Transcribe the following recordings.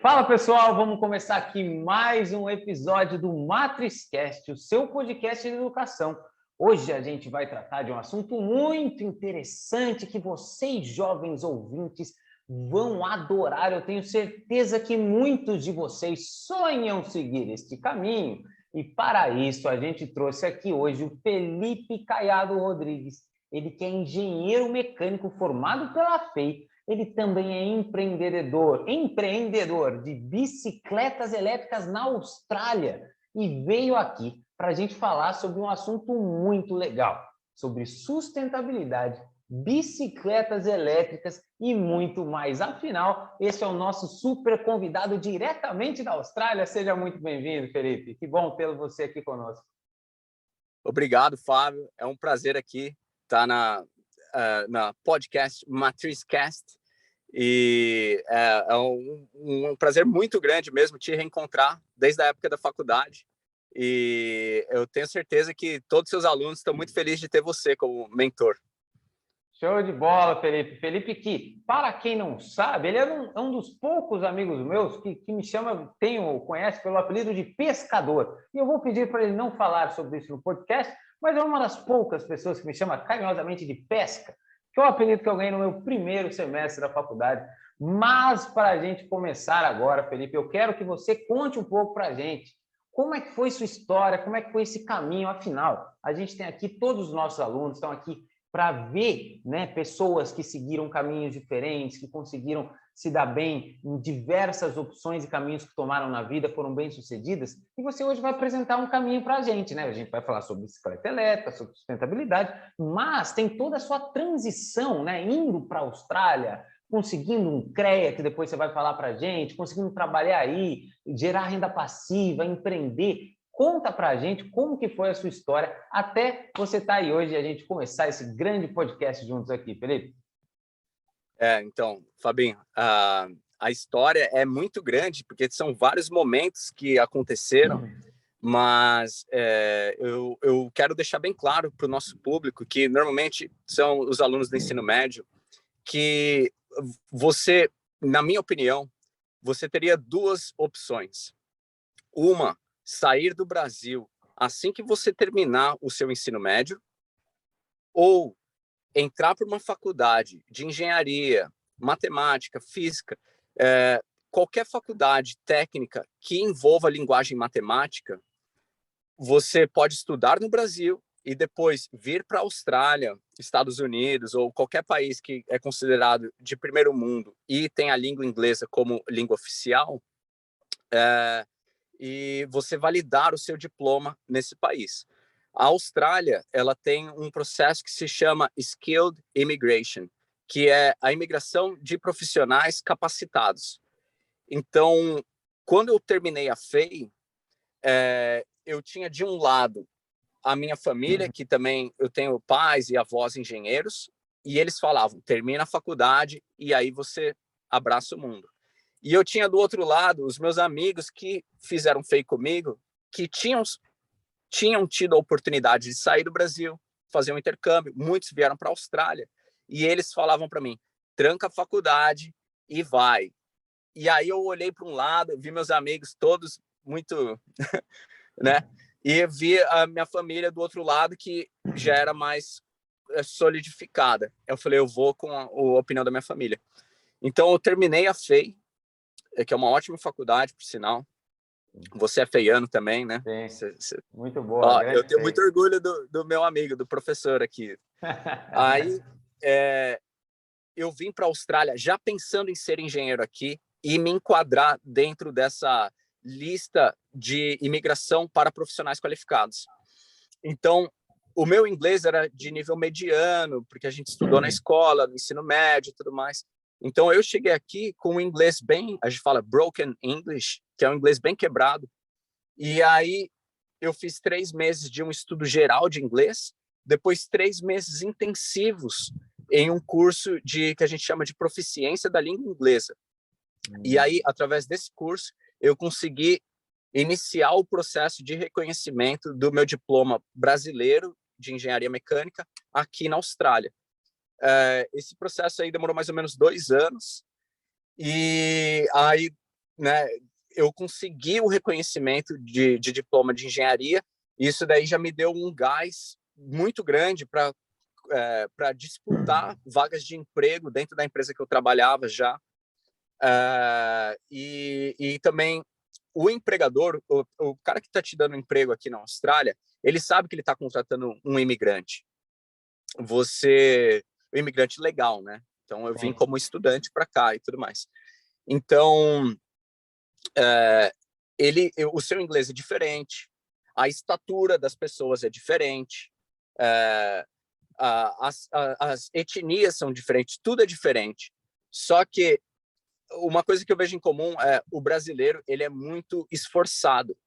Fala pessoal, vamos começar aqui mais um episódio do MatrizCast, o seu podcast de educação. Hoje a gente vai tratar de um assunto muito interessante que vocês, jovens ouvintes, vão adorar. Eu tenho certeza que muitos de vocês sonham seguir este caminho. E para isso a gente trouxe aqui hoje o Felipe Caiado Rodrigues. Ele que é engenheiro mecânico formado pela FEI. Ele também é empreendedor de bicicletas elétricas na Austrália e veio aqui para a gente falar sobre um assunto muito legal, sobre sustentabilidade, bicicletas elétricas e muito mais. Afinal, esse é o nosso super convidado diretamente da Austrália. Seja muito bem-vindo, Felipe. Que bom ter você aqui conosco. Obrigado, Fábio. É um prazer aqui estar na podcast MatrizCast. E é um prazer muito grande mesmo te reencontrar desde a época da faculdade. E eu tenho certeza que todos os seus alunos estão muito felizes de ter você como mentor. Show de bola, Felipe. Felipe que, para quem não sabe, ele é um dos poucos amigos meus que me chama, conhece pelo apelido de pescador. E eu vou pedir para ele não falar sobre isso no podcast, mas é uma das poucas pessoas que me chama carinhosamente de pesca, que é o apelido que eu ganhei no meu primeiro semestre da faculdade. Mas, para a gente começar agora, Felipe, eu quero que você conte um pouco para a gente como é que foi sua história, como é que foi esse caminho. Afinal, a gente tem aqui, todos os nossos alunos estão aqui para ver, né, pessoas que seguiram caminhos diferentes, que conseguiram se dar bem em diversas opções e caminhos que tomaram na vida, foram bem-sucedidas, e você hoje vai apresentar um caminho para a gente, né? A gente vai falar sobre bicicleta elétrica, sobre sustentabilidade, mas tem toda a sua transição, né? Indo para a Austrália, conseguindo um CREA, que depois você vai falar para a gente, conseguindo trabalhar aí, gerar renda passiva, empreender. Conta para a gente como que foi a sua história até você estar aí hoje e a gente começar esse grande podcast juntos aqui, Felipe. Então, Fabinho, a história é muito grande, porque são vários momentos que aconteceram, mas eu quero deixar bem claro para o nosso público, que normalmente são os alunos do ensino médio, que você, na minha opinião, você teria duas opções. Uma, sair do Brasil assim que você terminar o seu ensino médio, ou entrar para uma faculdade de engenharia, matemática, física, qualquer faculdade técnica que envolva linguagem matemática, você pode estudar no Brasil e depois vir para a Austrália, Estados Unidos ou qualquer país que é considerado de primeiro mundo e tem a língua inglesa como língua oficial, e você validar o seu diploma nesse país. A Austrália, ela tem um processo que se chama Skilled Immigration, que é a imigração de profissionais capacitados. Então, quando eu terminei a FEI, eu tinha de um lado a minha família, que também eu tenho pais e avós engenheiros, e eles falavam, termina a faculdade e aí você abraça o mundo. E eu tinha do outro lado os meus amigos que fizeram FEI comigo, que tinham tido a oportunidade de sair do Brasil, fazer um intercâmbio, muitos vieram para a Austrália, e eles falavam para mim, tranca a faculdade e vai. E aí eu olhei para um lado, vi meus amigos todos muito, né? E vi a minha família do outro lado, que já era mais solidificada. Eu falei, eu vou com a opinião da minha família. Então eu terminei a FEI, que é uma ótima faculdade, por sinal. Você é feiano também, né? Sim, muito boa. Eu tenho muito orgulho do meu amigo, do professor aqui. Aí eu vim para a Austrália já pensando em ser engenheiro aqui e me enquadrar dentro dessa lista de imigração para profissionais qualificados. Então, o meu inglês era de nível mediano, porque a gente estudou na escola, no ensino médio e tudo mais. Então, eu cheguei aqui com um inglês bem, a gente fala broken English, que é um inglês bem quebrado. E aí, eu fiz 3 meses de um estudo geral de inglês, depois 3 meses intensivos em um curso que a gente chama de proficiência da língua inglesa. E aí, através desse curso, eu consegui iniciar o processo de reconhecimento do meu diploma brasileiro de engenharia mecânica aqui na Austrália. Esse processo aí demorou mais ou menos 2 anos, e aí né, eu consegui o reconhecimento de diploma de engenharia, e isso daí já me deu um gás muito grande para disputar vagas de emprego dentro da empresa que eu trabalhava já. E também o empregador, o cara que está te dando emprego aqui na Austrália, ele sabe que ele está contratando um imigrante. O imigrante legal, né? Então, eu vim como estudante para cá e tudo mais. Então, o seu inglês é diferente, a estatura das pessoas é diferente, as etnias são diferentes, tudo é diferente. Só que uma coisa que eu vejo em comum é o brasileiro, ele é muito esforçado.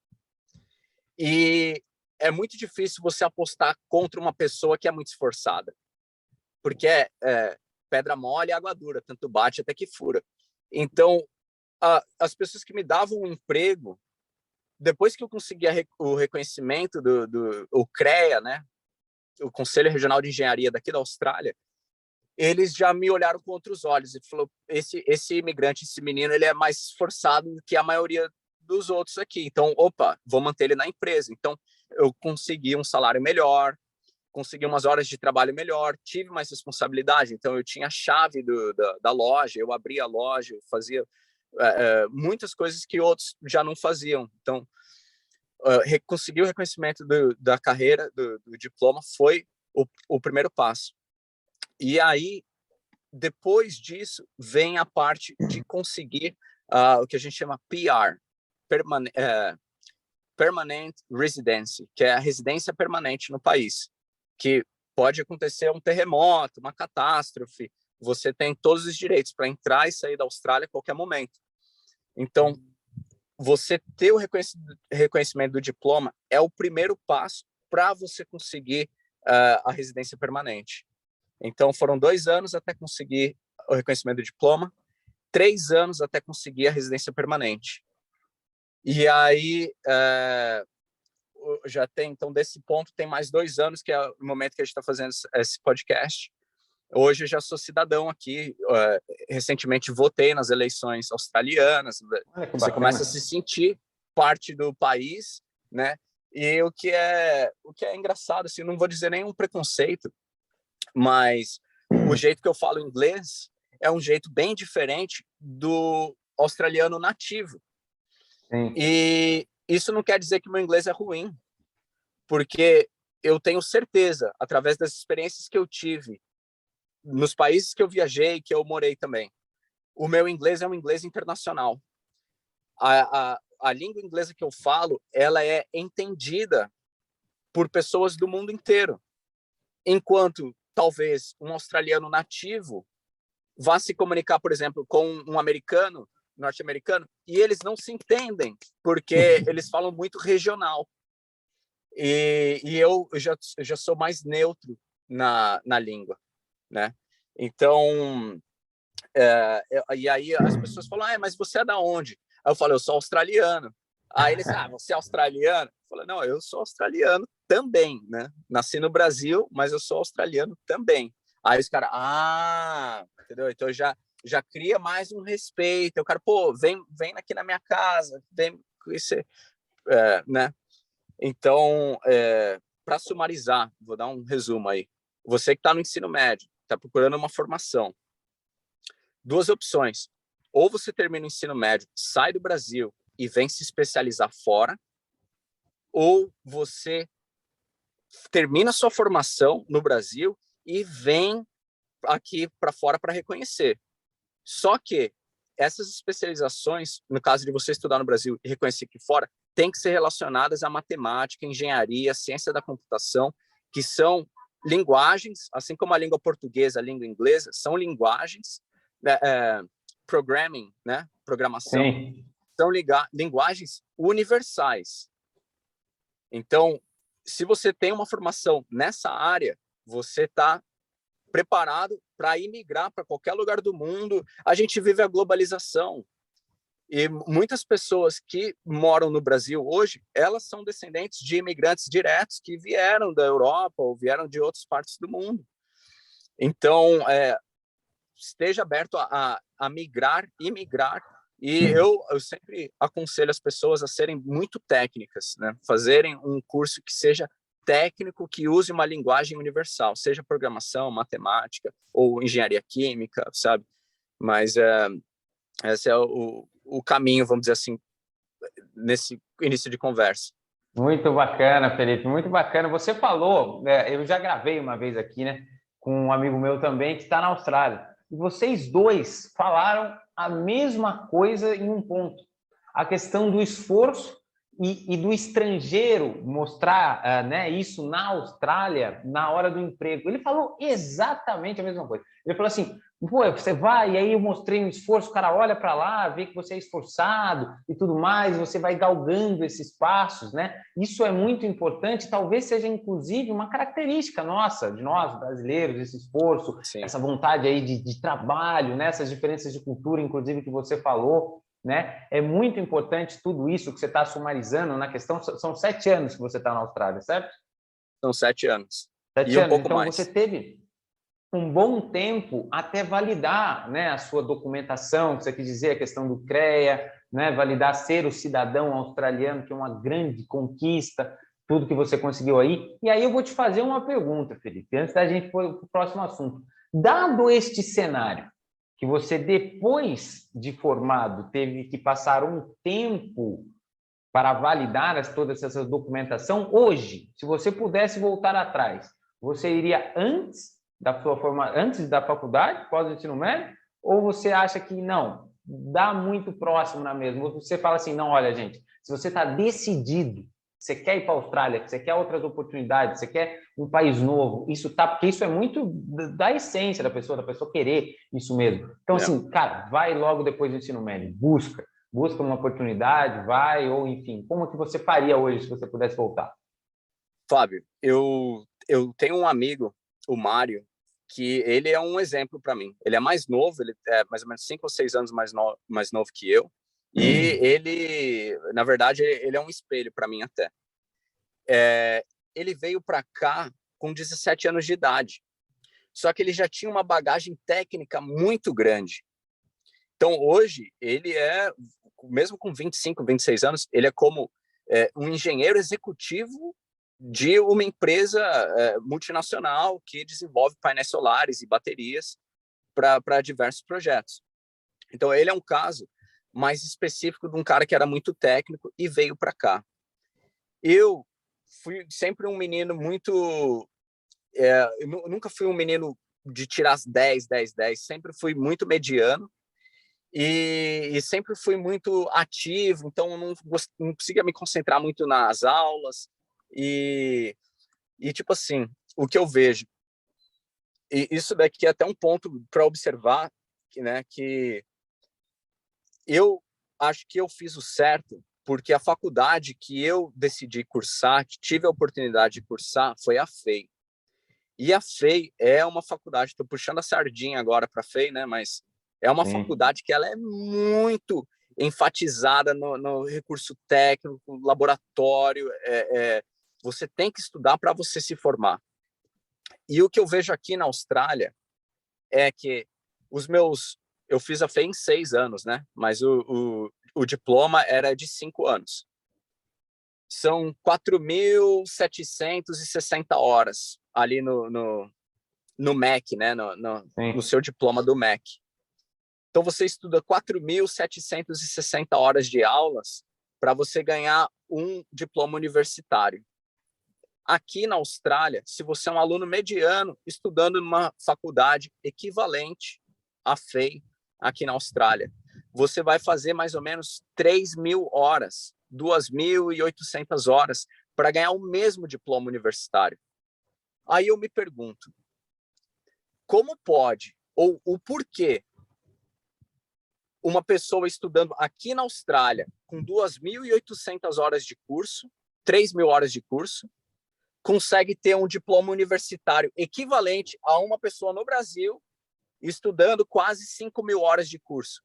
E é muito difícil você apostar contra uma pessoa que é muito esforçada. Porque pedra mole e água dura, tanto bate até que fura. Então, as pessoas que me davam um emprego, depois que eu consegui o reconhecimento do CREA, né, o Conselho Regional de Engenharia daqui da Austrália, eles já me olharam com outros olhos e falou: esse imigrante, esse menino, ele é mais esforçado do que a maioria dos outros aqui. Então, opa, vou manter ele na empresa. Então, eu consegui um salário melhor, consegui umas horas de trabalho melhor, tive mais responsabilidade. Então, eu tinha a chave da loja, eu abria a loja, eu fazia muitas coisas que outros já não faziam. Então, conseguir o reconhecimento da carreira, do diploma, foi o primeiro passo. E aí, depois disso, vem a parte de conseguir o que a gente chama PR, Permanent Residency, que é a residência permanente no país, que pode acontecer um terremoto, uma catástrofe, você tem todos os direitos para entrar e sair da Austrália a qualquer momento. Então, você ter o reconhecimento do diploma é o primeiro passo para você conseguir a residência permanente. Então, foram 2 anos até conseguir o reconhecimento do diploma, 3 anos até conseguir a residência permanente. E aí, já tem, então, desse ponto, tem mais 2 anos, que é o momento que a gente está fazendo esse podcast. Hoje eu já sou cidadão aqui, recentemente votei nas eleições australianas, você começa a se sentir parte do país, né? E o que é engraçado, assim, não vou dizer nenhum preconceito, mas o jeito que eu falo inglês é um jeito bem diferente do australiano nativo. Sim. E isso não quer dizer que meu inglês é ruim, porque eu tenho certeza, através das experiências que eu tive nos países que eu viajei, que eu morei também, o meu inglês é um inglês internacional. A língua inglesa que eu falo, ela é entendida por pessoas do mundo inteiro, enquanto talvez um australiano nativo vá se comunicar, por exemplo, com um americano, norte-americano, e eles não se entendem, porque eles falam muito regional. E eu já sou mais neutro na língua, né? Então, e aí as pessoas falam: mas você é da onde? Aí eu falo: eu sou australiano. Aí eles: você é australiano? Eu falo: não, eu sou australiano também, né? Nasci no Brasil, mas eu sou australiano também. Aí os caras: entendeu? Então já cria mais um respeito. Eu quero: pô, vem aqui na minha casa, vem conhecer, né? Então, para sumarizar, vou dar um resumo aí. Você que está no ensino médio, está procurando uma formação, 2 opções: ou você termina o ensino médio, sai do Brasil e vem se especializar fora, ou você termina sua formação no Brasil e vem aqui para fora para reconhecer. Só que essas especializações, no caso de você estudar no Brasil e reconhecer aqui fora, tem que ser relacionadas à matemática, engenharia, ciência da computação, que são linguagens, assim como a língua portuguesa, a língua inglesa, são linguagens, programming, né? Programação, sim, são linguagens universais. Então, se você tem uma formação nessa área, você está preparado para imigrar para qualquer lugar do mundo. A gente vive a globalização. E muitas pessoas que moram no Brasil hoje, elas são descendentes de imigrantes diretos que vieram da Europa ou vieram de outras partes do mundo. Então, esteja aberto a migrar, imigrar E eu sempre aconselho as pessoas a serem muito técnicas, né? Fazerem um curso que seja técnico, que use uma linguagem universal, seja programação, matemática ou engenharia química, sabe? Mas esse é o caminho, vamos dizer assim, nesse início de conversa. Muito bacana, Felipe, muito bacana. Você falou, eu já gravei uma vez aqui, né, com um amigo meu também que está na Austrália. E vocês dois falaram a mesma coisa em um ponto: a questão do esforço e do estrangeiro mostrar, né, isso na Austrália na hora do emprego. Ele falou exatamente a mesma coisa. Ele falou assim: pô, você vai, e aí eu mostrei um esforço, o cara olha para lá, vê que você é esforçado e tudo mais, você vai galgando esses passos, né? Isso é muito importante, talvez seja inclusive uma característica nossa, de nós brasileiros, esse esforço, Sim. essa vontade aí de trabalho, né? Essas diferenças de cultura, inclusive, que você falou, né? É muito importante tudo isso que você está sumarizando na questão. São 7 anos que você está na Austrália, certo? São 7 anos. 7 E um anos. pouco Então, mais. você teve um bom tempo até validar, né, a sua documentação, que você quis dizer, a questão do CREA, né, validar ser o cidadão australiano, que é uma grande conquista, tudo que você conseguiu aí. E aí eu vou te fazer uma pergunta, Felipe, antes da gente ir para o próximo assunto. Dado este cenário, que você, depois de formado, teve que passar um tempo para validar todas essas documentação, hoje, se você pudesse voltar atrás, você iria antes da faculdade, pós-ensino médio, ou você acha que não, dá muito próximo na mesma? Você fala assim, não, olha, gente, se você está decidido, você quer ir para a Austrália, você quer outras oportunidades, você quer um país novo, porque isso é muito da essência da pessoa querer isso mesmo. Então, assim, cara, vai logo depois do ensino médio, busca uma oportunidade, vai, ou enfim, como que você faria hoje se você pudesse voltar? Fábio, eu tenho um amigo, o Mário, que ele é um exemplo para mim. Ele é mais novo, ele é mais ou menos 5 ou 6 anos mais novo que eu, e ele, na verdade, ele é um espelho para mim até. Ele veio para cá com 17 anos de idade, só que ele já tinha uma bagagem técnica muito grande. Então, hoje, ele mesmo com 25, 26 anos, ele é como um engenheiro executivo de uma empresa multinacional que desenvolve painéis solares e baterias para diversos projetos. Então, ele é um caso mais específico de um cara que era muito técnico e veio para cá. Eu fui sempre um menino muito... eu nunca fui um menino de tirar as 10, 10, 10, sempre fui muito mediano, e sempre fui muito ativo, então não conseguia me concentrar muito nas aulas, e tipo assim, o que eu vejo, e isso daqui é até um ponto para observar, que eu acho que eu fiz o certo, porque a faculdade que eu decidi cursar, que tive a oportunidade de cursar, foi a FEI. E a FEI é uma faculdade, estou puxando a sardinha agora para a FEI, né? Mas é uma faculdade que ela é muito enfatizada no recurso técnico, laboratório. Você tem que estudar para você se formar. E o que eu vejo aqui na Austrália é que eu fiz a FEI em 6 anos, né? Mas o diploma era de 5 anos. São 4.760 horas ali no MEC, né? No seu diploma do MEC. Então, você estuda 4.760 horas de aulas para você ganhar um diploma universitário. Aqui na Austrália, se você é um aluno mediano estudando numa faculdade equivalente à FEI aqui na Austrália, você vai fazer mais ou menos 3.000 horas, 2.800 horas para ganhar o mesmo diploma universitário. Aí eu me pergunto, como pode, ou o porquê, uma pessoa estudando aqui na Austrália com 2.800 horas de curso, 3.000 horas de curso, consegue ter um diploma universitário equivalente a uma pessoa no Brasil estudando quase 5.000 horas de curso.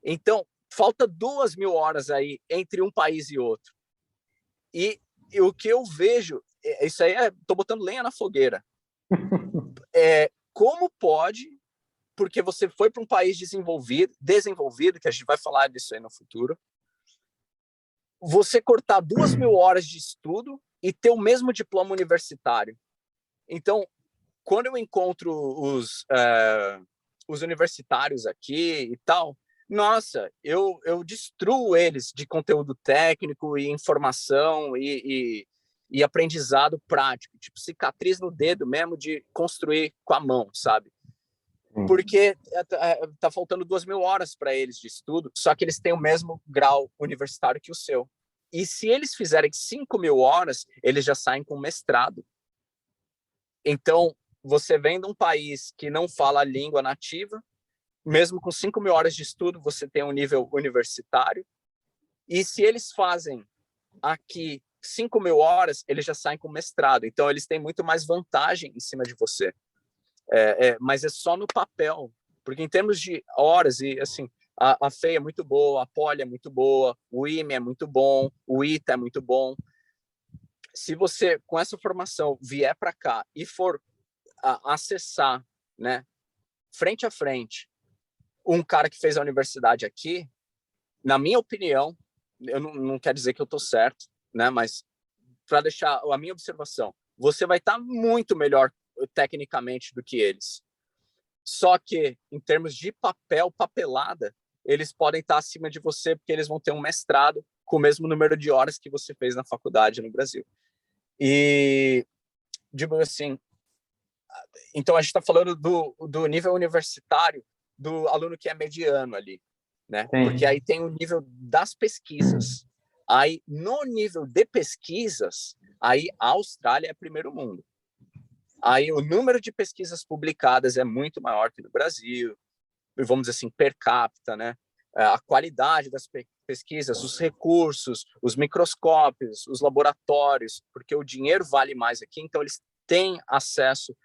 Então, falta 2.000 horas aí entre um país e outro. E o que eu vejo, isso aí estou botando lenha na fogueira. Como pode, porque você foi para um país desenvolvido, que a gente vai falar disso aí no futuro, você cortar 2.000 horas de estudo e ter o mesmo diploma universitário. Então, quando eu encontro os universitários aqui e tal, nossa, eu destruo eles de conteúdo técnico e informação e aprendizado prático, tipo cicatriz no dedo mesmo de construir com a mão, sabe? Porque tá faltando 2.000 horas para eles de estudo, só que eles têm o mesmo grau universitário que o seu. E se eles fizerem 5.000 horas, eles já saem com mestrado. Então, você vem de um país que não fala a língua nativa, mesmo com 5.000 horas de estudo, você tem um nível universitário. E se eles fazem aqui 5.000 horas, eles já saem com mestrado. Então, eles têm muito mais vantagem em cima de você. Mas é só no papel, porque em termos de horas, e assim, a FEI é muito boa, a Poli é muito boa, o IME é muito bom, o ITA é muito bom. Se você, com essa formação, vier para cá e for acessar, né, frente a frente, um cara que fez a universidade aqui, na minha opinião, eu não quero dizer que eu estou certo, né, mas para deixar a minha observação, você vai estar muito melhor tecnicamente do que eles. Só que, em termos de papelada, eles podem estar acima de você porque eles vão ter um mestrado com o mesmo número de horas que você fez na faculdade no Brasil. E, digo assim, então a gente está falando do nível universitário do aluno que é mediano ali, né? Sim. Porque aí tem o nível das pesquisas. Aí, no nível de pesquisas, aí a Austrália é primeiro mundo. Aí o número de pesquisas publicadas é muito maior que no Brasil, vamos dizer assim, per capita, né? A qualidade das pesquisas, os recursos, os microscópios, os laboratórios, porque o dinheiro vale mais aqui, então eles têm acesso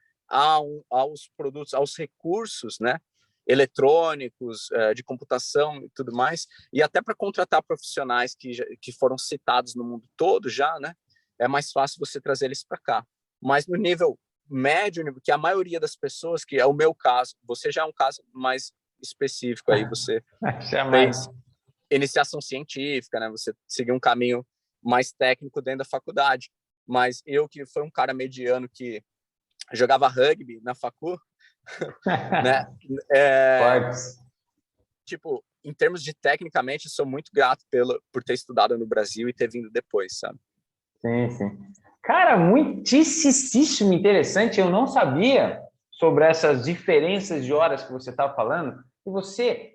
aos produtos, aos recursos, né? Eletrônicos, de computação e tudo mais, e até para contratar profissionais que foram citados no mundo todo já, né? É mais fácil você trazer eles para cá. Mas no nível médio, que a maioria das pessoas, que é o meu caso, você já é um caso mais específico aí, você fez iniciação científica, né? Você seguiu um caminho mais técnico dentro da faculdade, mas eu que fui um cara mediano que jogava rugby na facu, né? Tipo, em termos de tecnicamente, sou muito grato por ter estudado no Brasil e ter vindo depois, sabe? Sim, sim. Cara, muitíssimo interessante. Eu não sabia sobre essas diferenças de horas que você estava falando. E você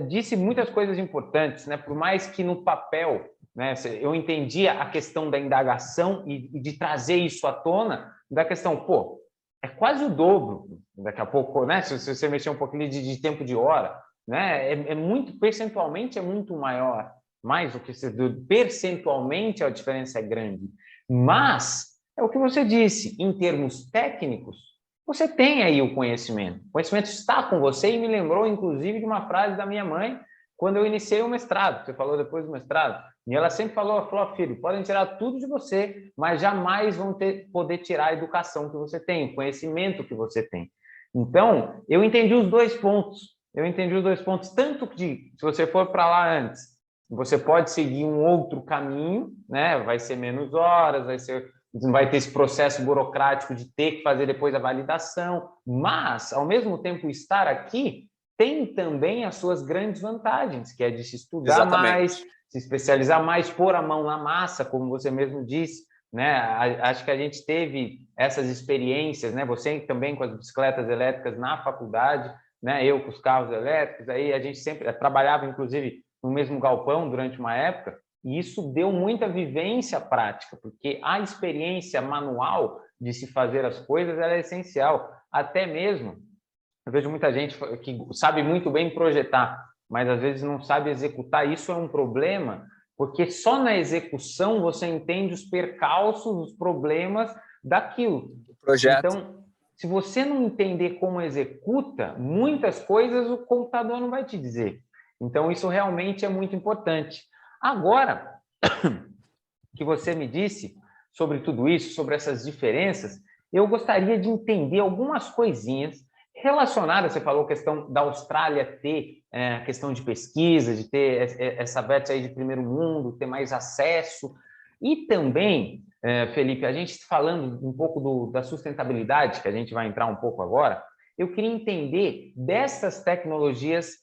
disse muitas coisas importantes, né? Por mais que no papel, né, eu entendia a questão da indagação e de trazer isso à tona, da questão, pô, é quase o dobro, daqui a pouco, né? Se você mexer um pouquinho de tempo de hora, né? Muito, percentualmente é muito maior. Mais do que percentualmente a diferença é grande. Mas, é o que você disse, em termos técnicos, você tem aí o conhecimento. O conhecimento está com você e me lembrou, inclusive, de uma frase da minha mãe quando eu iniciei o mestrado. Você falou depois do mestrado. E ela sempre falou, filho, podem tirar tudo de você, mas jamais vão poder tirar a educação que você tem, o conhecimento que você tem. Então, eu entendi os dois pontos. Tanto que, se você for para lá antes, você pode seguir um outro caminho, né? Vai ser menos horas, vai ter esse processo burocrático de ter que fazer depois a validação, mas, ao mesmo tempo, estar aqui tem também as suas grandes vantagens, que é de se estudar mais, se especializar mais, pôr a mão na massa, como você mesmo disse, né? Acho que a gente teve essas experiências, né? Você também com as bicicletas elétricas na faculdade, né? Eu com os carros elétricos, aí a gente sempre trabalhava, inclusive, no mesmo galpão durante uma época, e isso deu muita vivência prática, porque a experiência manual de se fazer as coisas é essencial. Até mesmo, eu vejo muita gente que sabe muito bem projetar, mas às vezes não sabe executar. Isso é um problema, porque só na execução você entende os percalços, os problemas daquilo. Projeto. Então, se você não entender como executa, muitas coisas o computador não vai te dizer. Então, isso realmente é muito importante. Agora, que você me disse sobre tudo isso, sobre essas diferenças, eu gostaria de entender algumas coisinhas Relacionada, você falou a questão da Austrália ter a questão de pesquisa, de ter essa vertente aí de primeiro mundo, ter mais acesso, e também, Felipe, a gente falando um pouco da sustentabilidade, que a gente vai entrar um pouco agora, eu queria entender dessas tecnologias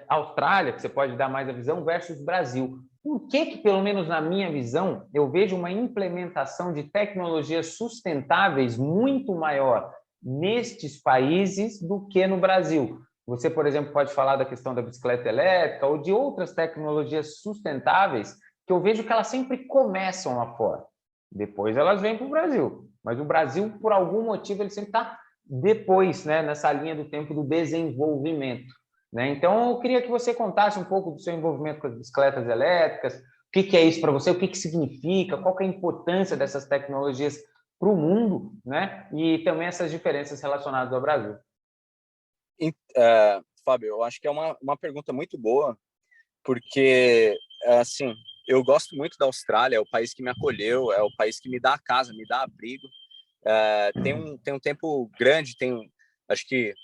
Austrália, que você pode dar mais a visão, versus Brasil. Por que, pelo menos na minha visão, eu vejo uma implementação de tecnologias sustentáveis muito maior nestes países do que no Brasil? Você, por exemplo, pode falar da questão da bicicleta elétrica ou de outras tecnologias sustentáveis que eu vejo que elas sempre começam lá fora. Depois elas vêm para o Brasil. Mas o Brasil, por algum motivo, ele sempre está depois, né, nessa linha do tempo do desenvolvimento. Né? Então, eu queria que você contasse um pouco do seu envolvimento com as bicicletas elétricas, o que é isso para você, o que significa, qual que é a importância dessas tecnologias para o mundo, né? E também essas diferenças relacionadas ao Brasil. Fábio, eu acho que é uma pergunta muito boa, porque, assim, eu gosto muito da Austrália, é o país que me acolheu, é o país que me dá casa, me dá abrigo. Tem um tempo grande, acho que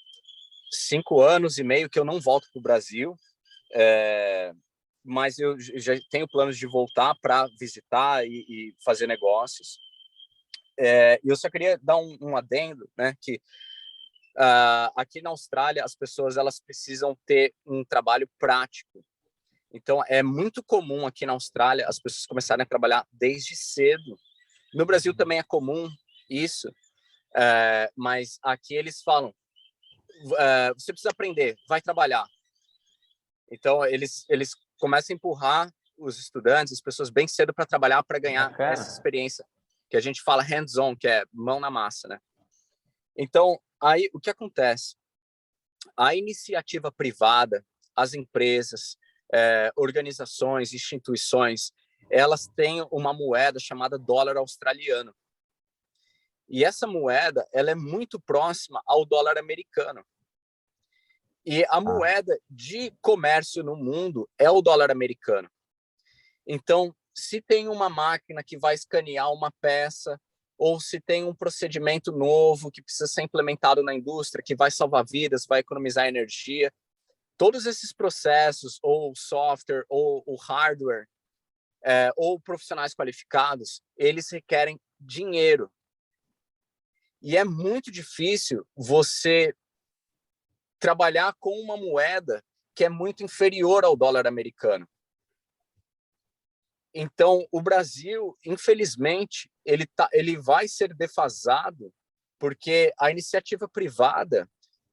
5 anos e meio que eu não volto para o Brasil, mas eu já tenho planos de voltar para visitar e fazer negócios. E eu só queria dar um adendo, né, que aqui na Austrália as pessoas elas precisam ter um trabalho prático. Então é muito comum aqui na Austrália as pessoas começarem a trabalhar desde cedo. No Brasil também é comum isso, mas aqui eles falam, você precisa aprender, vai trabalhar. Então eles começam a empurrar os estudantes, as pessoas bem cedo para trabalhar, para ganhar essa experiência que a gente fala hands-on, que é mão na massa, né? Então, aí o que acontece? A iniciativa privada, as empresas, organizações, instituições, elas têm uma moeda chamada dólar australiano. E essa moeda, ela é muito próxima ao dólar americano. E a moeda de comércio no mundo é o dólar americano. Então, se tem uma máquina que vai escanear uma peça, ou se tem um procedimento novo que precisa ser implementado na indústria, que vai salvar vidas, vai economizar energia, todos esses processos, ou software, ou o hardware, ou profissionais qualificados, eles requerem dinheiro. E é muito difícil você trabalhar com uma moeda que é muito inferior ao dólar americano. Então, o Brasil, infelizmente, ele vai ser defasado porque a iniciativa privada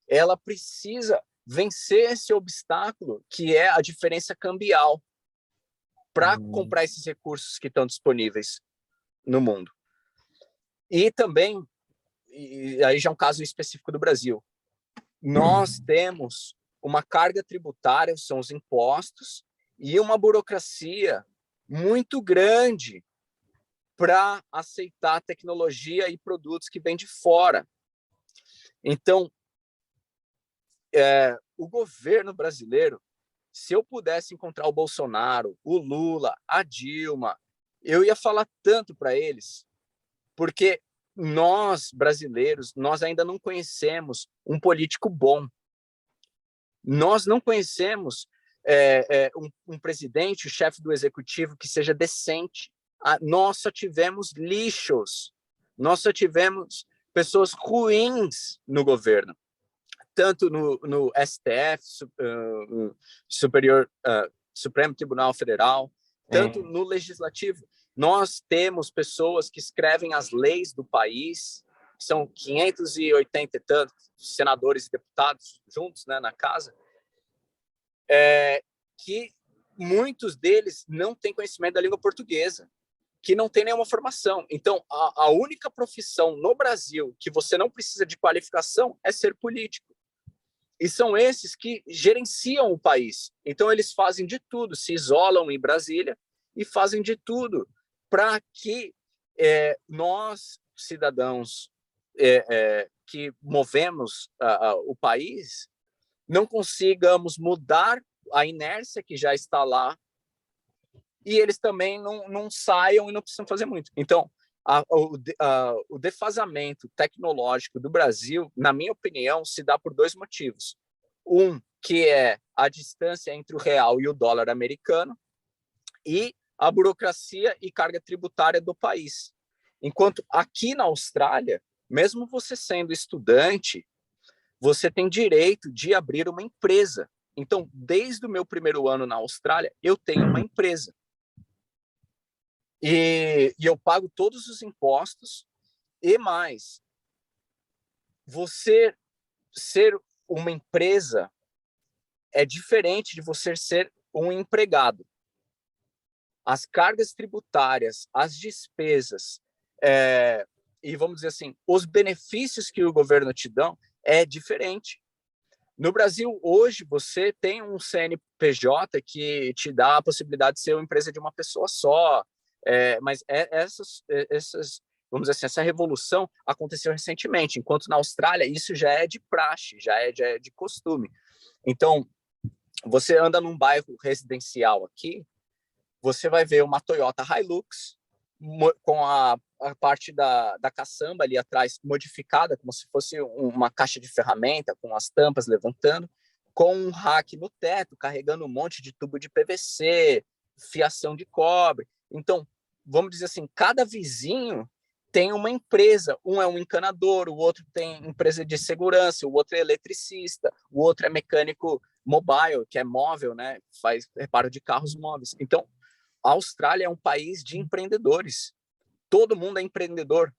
ela precisa vencer esse obstáculo que é a diferença cambial para comprar esses recursos que estão disponíveis no mundo. E também, e aí já é um caso específico do Brasil, nós temos uma carga tributária, são os impostos, e uma burocracia muito grande para aceitar tecnologia e produtos que vêm de fora. Então, o governo brasileiro, se eu pudesse encontrar o Bolsonaro, o Lula, a Dilma, eu ia falar tanto para eles, porque nós, brasileiros, nós ainda não conhecemos um político bom. Nós não conhecemos um presidente, o chefe do executivo que seja decente. Nós só tivemos lixos, nós só tivemos pessoas ruins no governo, tanto no STF, Supremo Tribunal Federal, tanto no Legislativo. Nós temos pessoas que escrevem as leis do país, são 580 e tantos senadores e deputados juntos, né, na casa, que muitos deles não têm conhecimento da língua portuguesa, que não tem nenhuma formação. Então, a única profissão no Brasil que você não precisa de qualificação é ser político. E são esses que gerenciam o país. Então, eles fazem de tudo, se isolam em Brasília e fazem de tudo para que nós, cidadãos que movemos o país, não consigamos mudar a inércia que já está lá, e eles também não saiam e não precisam fazer muito. Então, O defasamento tecnológico do Brasil, na minha opinião, se dá por dois motivos. Um, que é a distância entre o real e o dólar americano, e a burocracia e carga tributária do país. Enquanto aqui na Austrália, mesmo você sendo estudante, você tem direito de abrir uma empresa. Então, desde o meu primeiro ano na Austrália, eu tenho uma empresa. E eu pago todos os impostos e mais. Você ser uma empresa é diferente de você ser um empregado. As cargas tributárias, as despesas, e vamos dizer assim, os benefícios que o governo te dá é diferente. No Brasil, hoje, você tem um CNPJ que te dá a possibilidade de ser uma empresa de uma pessoa só, mas vamos dizer assim, essa revolução aconteceu recentemente, enquanto na Austrália isso já é de praxe, já é de costume. Então, você anda num bairro residencial aqui, você vai ver uma Toyota Hilux com a parte da caçamba ali atrás modificada, como se fosse uma caixa de ferramenta, com as tampas levantando, com um rack no teto, carregando um monte de tubo de PVC, fiação de cobre. Então, vamos dizer assim, cada vizinho tem uma empresa. Um é um encanador, o outro tem empresa de segurança, o outro é eletricista, o outro é mecânico mobile, que é móvel, né? Faz reparo de carros móveis. Então, a Austrália é um país de empreendedores. Todo mundo é empreendedor.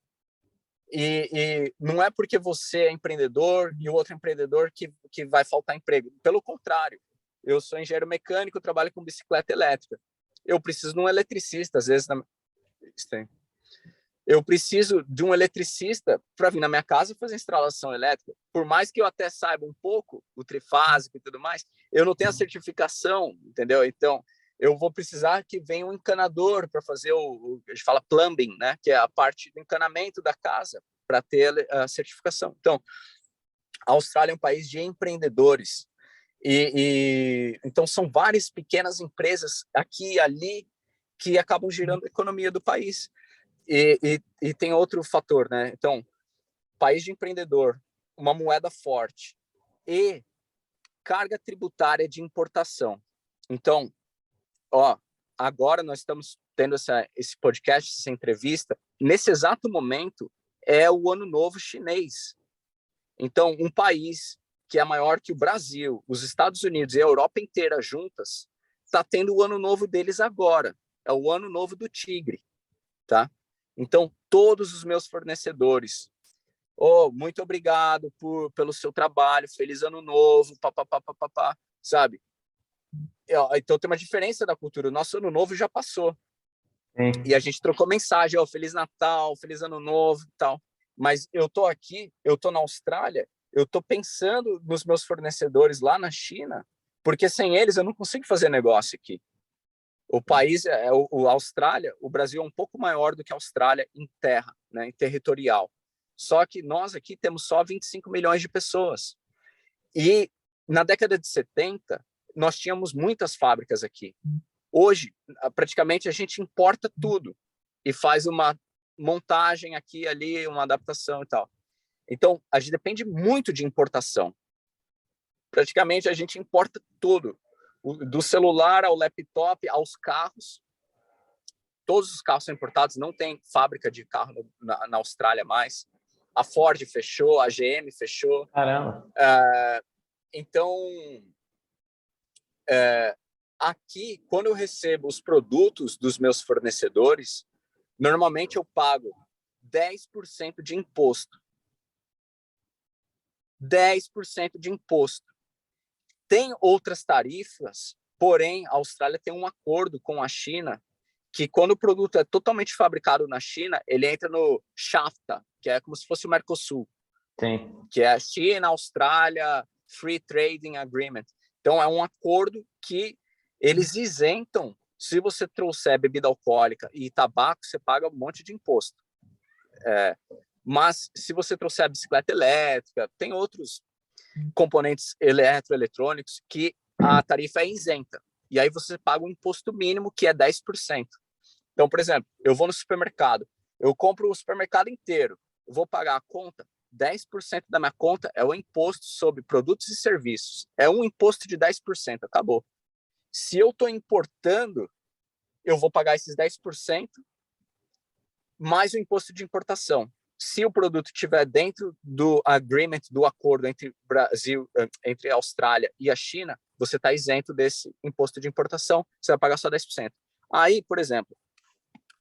E não é porque você é empreendedor e o outro é empreendedor que vai faltar emprego. Pelo contrário, eu sou engenheiro mecânico, trabalho com bicicleta elétrica. Eu preciso de um eletricista, às vezes. Eu preciso de um eletricista para vir na minha casa e fazer instalação elétrica. Por mais que eu até saiba um pouco o trifásico e tudo mais, eu não tenho a certificação, entendeu? Então, eu vou precisar que venha um encanador para fazer a gente fala plumbing, né? Que é a parte do encanamento da casa, para ter a certificação. Então, a Austrália é um país de empreendedores. Então, são várias pequenas empresas aqui e ali que acabam girando a economia do país. E tem outro fator, né? Então, país de empreendedor, uma moeda forte e carga tributária de importação. Então, agora nós estamos tendo esse podcast, essa entrevista. Nesse exato momento, é o Ano Novo Chinês. Então, um país que é maior que o Brasil, os Estados Unidos e a Europa inteira juntas, está tendo o Ano Novo deles agora. É o Ano Novo do Tigre, tá? Então, todos os meus fornecedores, muito obrigado pelo seu trabalho, feliz Ano Novo, papapá, sabe? Então tem uma diferença da cultura. O nosso Ano Novo já passou. Sim. E a gente trocou mensagem, Feliz Natal, Feliz Ano Novo e tal. Mas eu tô aqui, eu tô na Austrália, eu tô pensando nos meus fornecedores lá na China, porque sem eles eu não consigo fazer negócio aqui. O país, a Austrália, o Brasil é um pouco maior do que a Austrália em terra, né, em territorial. Só que nós aqui temos só 25 milhões de pessoas. E na década de 70, nós tínhamos muitas fábricas aqui. Hoje, praticamente, a gente importa tudo e faz uma montagem aqui, ali, uma adaptação e tal. Então, a gente depende muito de importação. Praticamente, a gente importa tudo. Do celular ao laptop, aos carros. Todos os carros são importados, não tem fábrica de carro na Austrália mais. A Ford fechou, a GM fechou. Caramba! Então, aqui, quando eu recebo os produtos dos meus fornecedores, normalmente eu pago 10% de imposto. 10% de imposto. Tem outras tarifas, porém, a Austrália tem um acordo com a China que quando o produto é totalmente fabricado na China, ele entra no SHAFTA, que é como se fosse o Mercosul. Sim. Que é China, Austrália, Free Trading Agreement. Então, é um acordo que eles isentam. Se você trouxer bebida alcoólica e tabaco, você paga um monte de imposto. Mas, se você trouxer a bicicleta elétrica, tem outros componentes eletroeletrônicos que a tarifa é isenta. E aí você paga um imposto mínimo, que é 10%. Então, por exemplo, eu vou no supermercado, Eu compro o supermercado inteiro. Eu vou pagar a conta. 10% da minha conta é o imposto sobre produtos e serviços. É um imposto de 10%. Acabou. Se eu estou importando, eu vou pagar esses 10% mais o imposto de importação. Se o produto estiver dentro do agreement, do acordo entre Brasil, entre a Austrália e a China, você está isento desse imposto de importação, você vai pagar só 10%. Aí, por exemplo,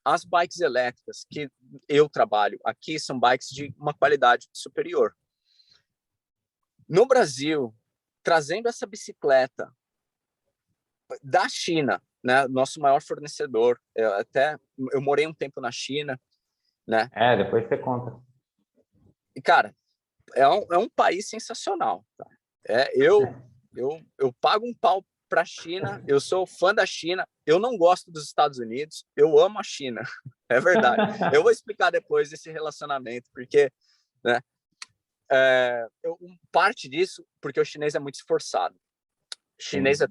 as bikes elétricas que eu trabalho aqui são bikes de uma qualidade superior. No Brasil, trazendo essa bicicleta da China, né, nosso maior fornecedor, eu morei um tempo na China, né? Depois você conta. E, cara, é um país sensacional. Tá? Eu pago um pau para a China, eu sou fã da China, eu não gosto dos Estados Unidos, eu amo a China, é verdade. Eu vou explicar depois esse relacionamento, porque, né, parte disso, porque o chinês é muito esforçado. O chinês é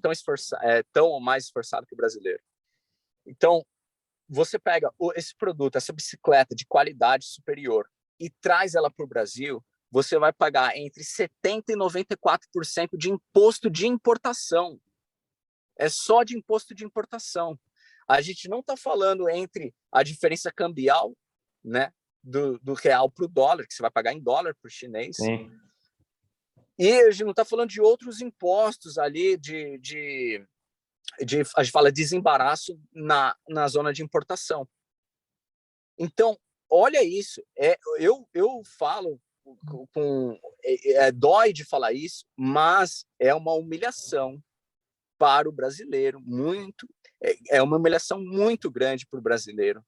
tão ou mais esforçado que o brasileiro. Então, você pega esse produto, essa bicicleta de qualidade superior e traz ela para o Brasil, você vai pagar entre 70% e 94% de imposto de importação. É só de imposto de importação. A gente não está falando entre a diferença cambial, né, do real para o dólar, que você vai pagar em dólar para o chinês. Sim. E a gente não está falando de outros impostos ali, a gente fala desembaraço na zona de importação. Então, olha isso. Eu falo, dói de falar isso, mas é uma humilhação para o brasileiro, é uma humilhação muito grande para o brasileiro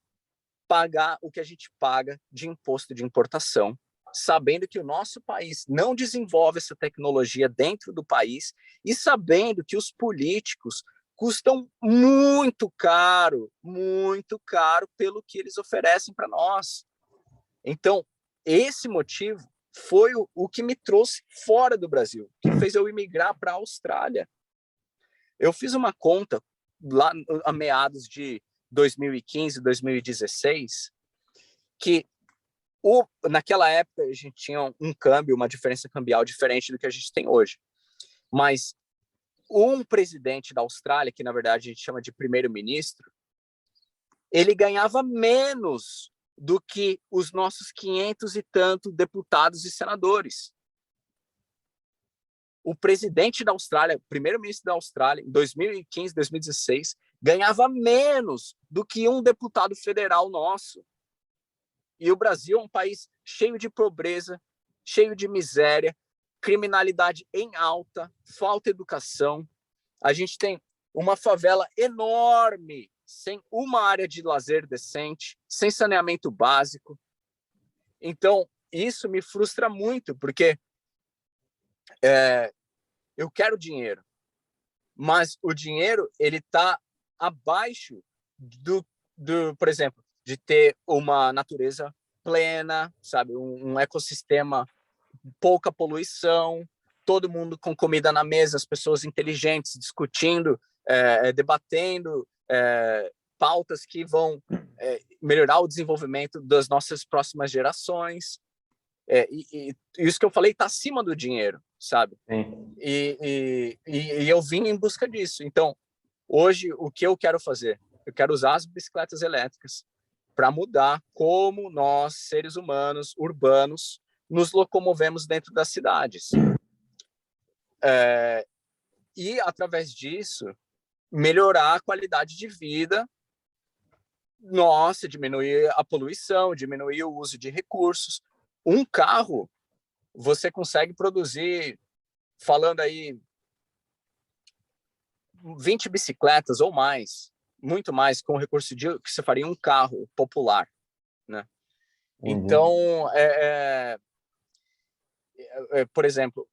pagar o que a gente paga de imposto de importação, sabendo que o nosso país não desenvolve essa tecnologia dentro do país e sabendo que os políticos custam muito caro pelo que eles oferecem para nós. Então, esse motivo foi o que me trouxe fora do Brasil, que fez eu imigrar para a Austrália. Eu fiz uma conta lá a meados de 2015, 2016, que naquela época a gente tinha um câmbio, uma diferença cambial diferente do que a gente tem hoje. Mas um presidente da Austrália, que na verdade a gente chama de primeiro-ministro, ele ganhava menos do que os nossos 500 e tanto deputados e senadores. O presidente da Austrália, o primeiro-ministro da Austrália, em 2015, 2016, ganhava menos do que um deputado federal nosso. E o Brasil é um país cheio de pobreza, cheio de miséria, criminalidade em alta, falta de educação. A gente tem uma favela enorme, sem uma área de lazer decente, sem saneamento básico. Então, isso me frustra muito, porque eu quero dinheiro, mas o dinheiro ele está abaixo por exemplo, de ter uma natureza plena, sabe, um ecossistema, pouca poluição, todo mundo com comida na mesa, as pessoas inteligentes discutindo, debatendo pautas que vão melhorar o desenvolvimento das nossas próximas gerações. E isso que eu falei está acima do dinheiro, sabe? E eu vim em busca disso. Então, hoje, o que eu quero fazer? Eu quero usar as bicicletas elétricas para mudar como nós, seres humanos, urbanos, nos locomovemos dentro das cidades. E, através disso, melhorar a qualidade de vida nossa, diminuir a poluição, diminuir o uso de recursos. Um carro, você consegue produzir, falando aí, 20 bicicletas ou mais, muito mais, com o recurso que você faria um carro popular, né? Então, por exemplo,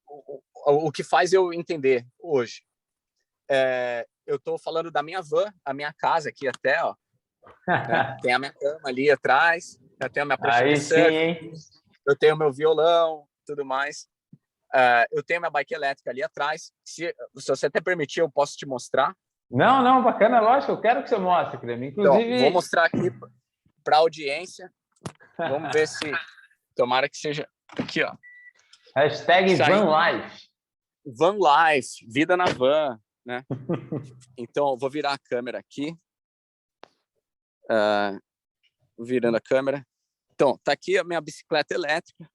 o que faz eu entender hoje, eu estou falando da minha van, a minha casa aqui até, ó, né? Tem a minha cama ali atrás, eu tenho a minha prancha de surf, eu tenho meu violão, tudo mais. Eu tenho minha bike elétrica ali atrás. Se você até permitir, eu posso te mostrar. Não, bacana, lógico, eu quero que você mostre, Cleme. Inclusive... Então, vou mostrar aqui para a audiência. Vamos ver se... Tomara que seja aqui, ó. Hashtag VanLife. Van Life, vida na van, né? Então, eu vou virar a câmera aqui. Virando a câmera. Então, tá aqui a minha bicicleta elétrica.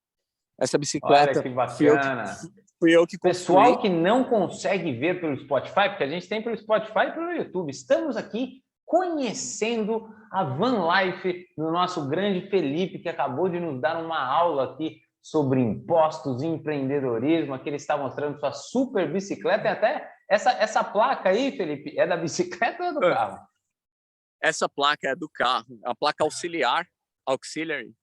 Essa bicicleta Olha que bacana. fui eu que construí. Pessoal que não consegue ver pelo Spotify, porque a gente tem pelo Spotify e pelo YouTube, estamos aqui conhecendo a Van Life do nosso grande Felipe, que acabou de nos dar uma aula aqui sobre impostos e empreendedorismo. Aqui ele está mostrando sua super bicicleta. E até essa placa aí, Felipe, é da bicicleta ou é do carro? Essa placa é do carro, a placa auxiliary,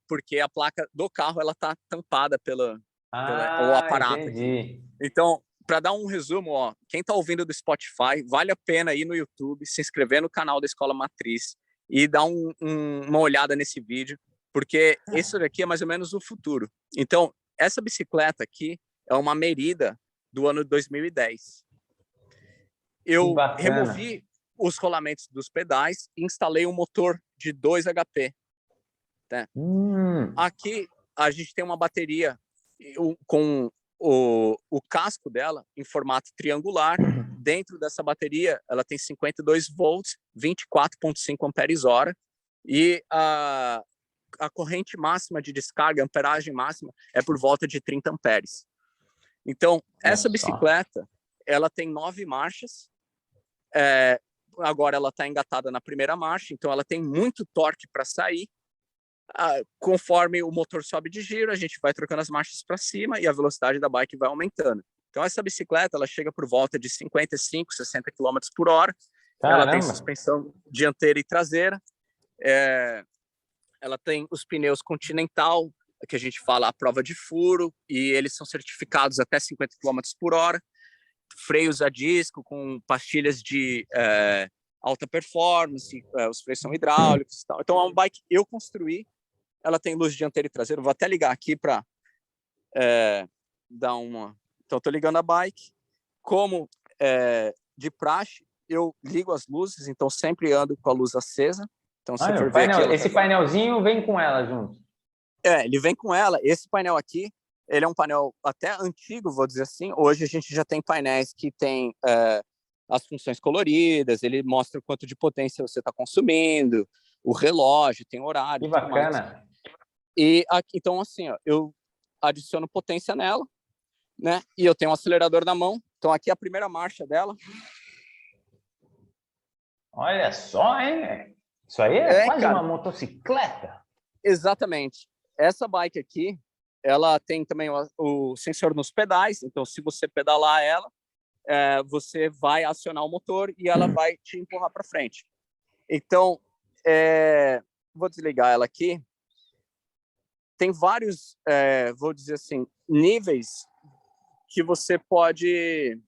porque a placa do carro ela tá tampada pelo aparato. Entendi. Aqui. Então, para dar um resumo, ó, quem está ouvindo do Spotify, vale a pena ir no YouTube, se inscrever no canal da Escola Matriz e dar uma olhada nesse vídeo, porque esse daqui é mais ou menos o futuro. Então, essa bicicleta aqui é uma Merida do ano 2010. Eu removi os rolamentos dos pedais e instalei um motor de 2 HP. Né? Aqui a gente tem uma bateria com o casco dela em formato triangular. Dentro dessa bateria ela tem 52 volts, 24,5 amperes-hora e a corrente máxima de descarga, a amperagem máxima é por volta de 30 amperes. Então, essa bicicleta ela tem 9 marchas. Agora ela está engatada na primeira marcha, então ela tem muito torque para sair. Conforme o motor sobe de giro, a gente vai trocando as marchas para cima e a velocidade da bike vai aumentando. Então essa bicicleta ela chega por volta de 55, 60 km por hora. Caramba. Ela tem suspensão dianteira e traseira. Ela tem os pneus Continental, que a gente fala a prova de furo, e eles são certificados até 50 km por hora. Freios a disco com pastilhas de alta performance, os freios são hidráulicos e tal. Então é uma bike que eu construí. Ela tem luz dianteira e traseira. Vou até ligar aqui para dar uma... Então, estou ligando a bike. Como de praxe, eu ligo as luzes, então sempre ando com a luz acesa. Então, se for ver aqui, esse painelzinho vem com ela junto? Ele vem com ela. Esse painel aqui, ele é um painel até antigo, vou dizer assim. Hoje a gente já tem painéis que tem as funções coloridas, ele mostra o quanto de potência você está consumindo, o relógio, tem horário. Que bacana. E aqui, então, assim, ó, eu adiciono potência nela, né? E eu tenho um acelerador na mão. Então, aqui é a primeira marcha dela. Olha só, hein? Isso aí é quase uma motocicleta. Exatamente. Essa bike aqui, ela tem também o sensor nos pedais. Então, se você pedalar ela, você vai acionar o motor e ela vai te empurrar para frente. Então, vou desligar ela aqui. Tem vários, vou dizer assim, níveis que você pode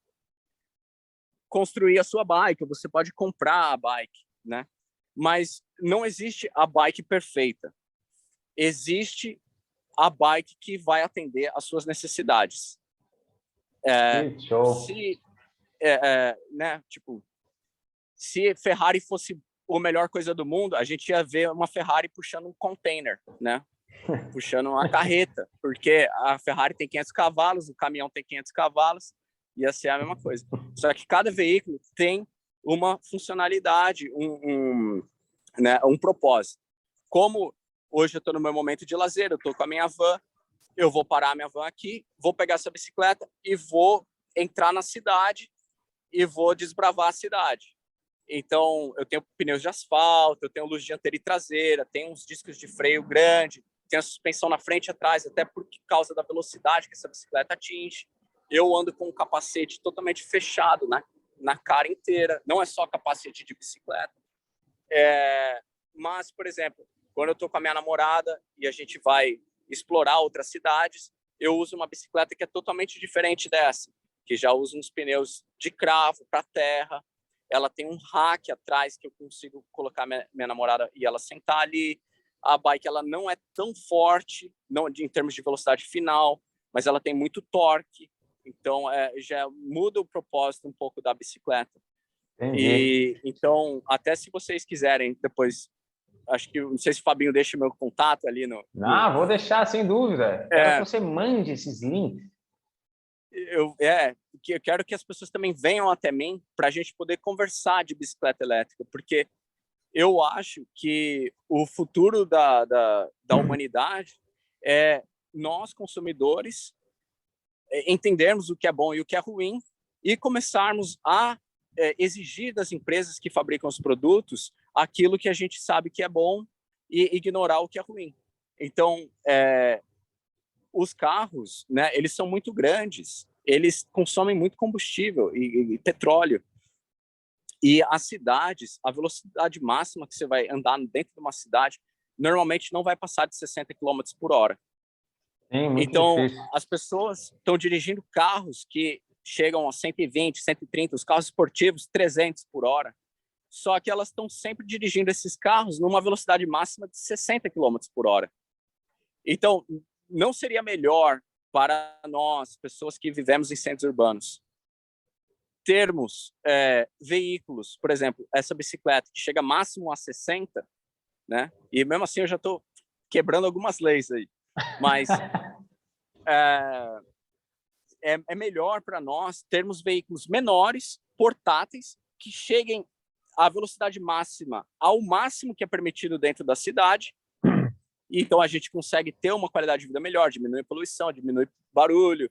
construir a sua bike, você pode comprar a bike, né? Mas não existe a bike perfeita. Existe a bike que vai atender às suas necessidades. Que show. Né? Tipo, se Ferrari fosse a melhor coisa do mundo, a gente ia ver uma Ferrari puxando um container, né? Puxando uma carreta, porque a Ferrari tem 500 cavalos, o caminhão tem 500 cavalos, ia ser a mesma coisa. Só que cada veículo tem uma funcionalidade, né, um propósito. Como hoje eu estou no meu momento de lazer, eu estou com a minha van, eu vou parar a minha van aqui, vou pegar essa bicicleta e vou entrar na cidade e vou desbravar a cidade. Então, eu tenho pneus de asfalto, eu tenho luz dianteira e traseira, tenho uns discos de freio grande, tem a suspensão na frente e atrás, até por causa da velocidade que essa bicicleta atinge. Eu ando com um capacete totalmente fechado, né, na cara inteira. Não é só capacete de bicicleta. Mas, por exemplo, quando eu estou com a minha namorada e a gente vai explorar outras cidades, eu uso uma bicicleta que é totalmente diferente dessa, que já usa uns pneus de cravo para terra. Ela tem um rack atrás que eu consigo colocar minha namorada e ela sentar ali. A bike ela não é tão forte em termos de velocidade final, mas ela tem muito torque. Então, já muda o propósito um pouco da bicicleta. Entendi. Então, até se vocês quiserem depois acho que, não sei se o Fabinho deixa meu contato ali Não, vou deixar, sem dúvida. Quero que você mande esses links. Eu quero que as pessoas também venham até mim para a gente poder conversar de bicicleta elétrica, porque eu acho que o futuro da humanidade é nós, consumidores, entendermos o que é bom e o que é ruim e começarmos a exigir das empresas que fabricam os produtos aquilo que a gente sabe que é bom e ignorar o que é ruim. Então, os carros, né, eles são muito grandes, eles consomem muito combustível e petróleo. E as cidades, a velocidade máxima que você vai andar dentro de uma cidade, normalmente não vai passar de 60 quilômetros por hora. Sim, muito Então, difícil. as pessoas estão dirigindo carros que chegam a 120, 130, os carros esportivos, 300 por hora. Só que elas estão sempre dirigindo esses carros numa velocidade máxima de 60 quilômetros por hora. Então, não seria melhor para nós, pessoas que vivemos em centros urbanos, termos veículos, por exemplo, essa bicicleta que chega máximo a 60, né? E mesmo assim eu já estou quebrando algumas leis aí, mas é melhor para nós termos veículos menores, portáteis, que cheguem à velocidade máxima, ao máximo que é permitido dentro da cidade. E então a gente consegue ter uma qualidade de vida melhor, diminui a poluição, diminui barulho,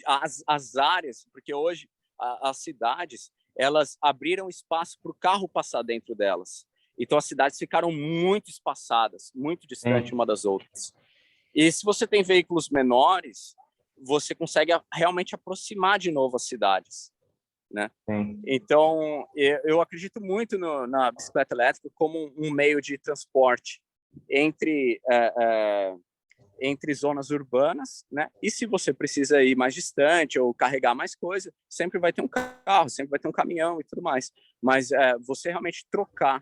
as áreas, porque hoje as cidades elas abriram espaço para o carro passar dentro delas. Então as cidades ficaram muito espaçadas, muito distantes uma das outras. E se você tem veículos menores, você consegue realmente aproximar de novo as cidades, né? Então eu acredito muito na bicicleta elétrica como um meio de transporte entre zonas urbanas, né? E se você precisa ir mais distante ou carregar mais coisa, sempre vai ter um carro, sempre vai ter um caminhão e tudo mais. Mas você realmente trocar.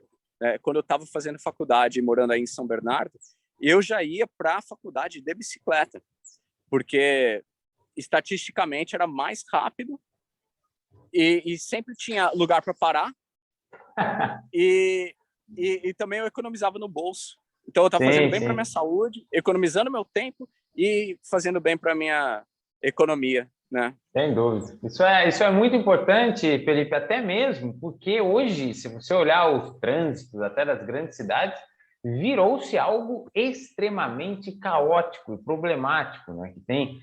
Quando eu estava fazendo faculdade, morando aí em São Bernardo, eu já ia para a faculdade de bicicleta, porque estatisticamente era mais rápido e sempre tinha lugar para parar e também eu economizava no bolso. Então eu estava fazendo bem para minha saúde, economizando meu tempo e fazendo bem para minha economia, né? Sem dúvida. Isso é muito importante, Felipe, até mesmo porque hoje, se você olhar os trânsitos até das grandes cidades, virou-se algo extremamente caótico e problemático, né? Que tem,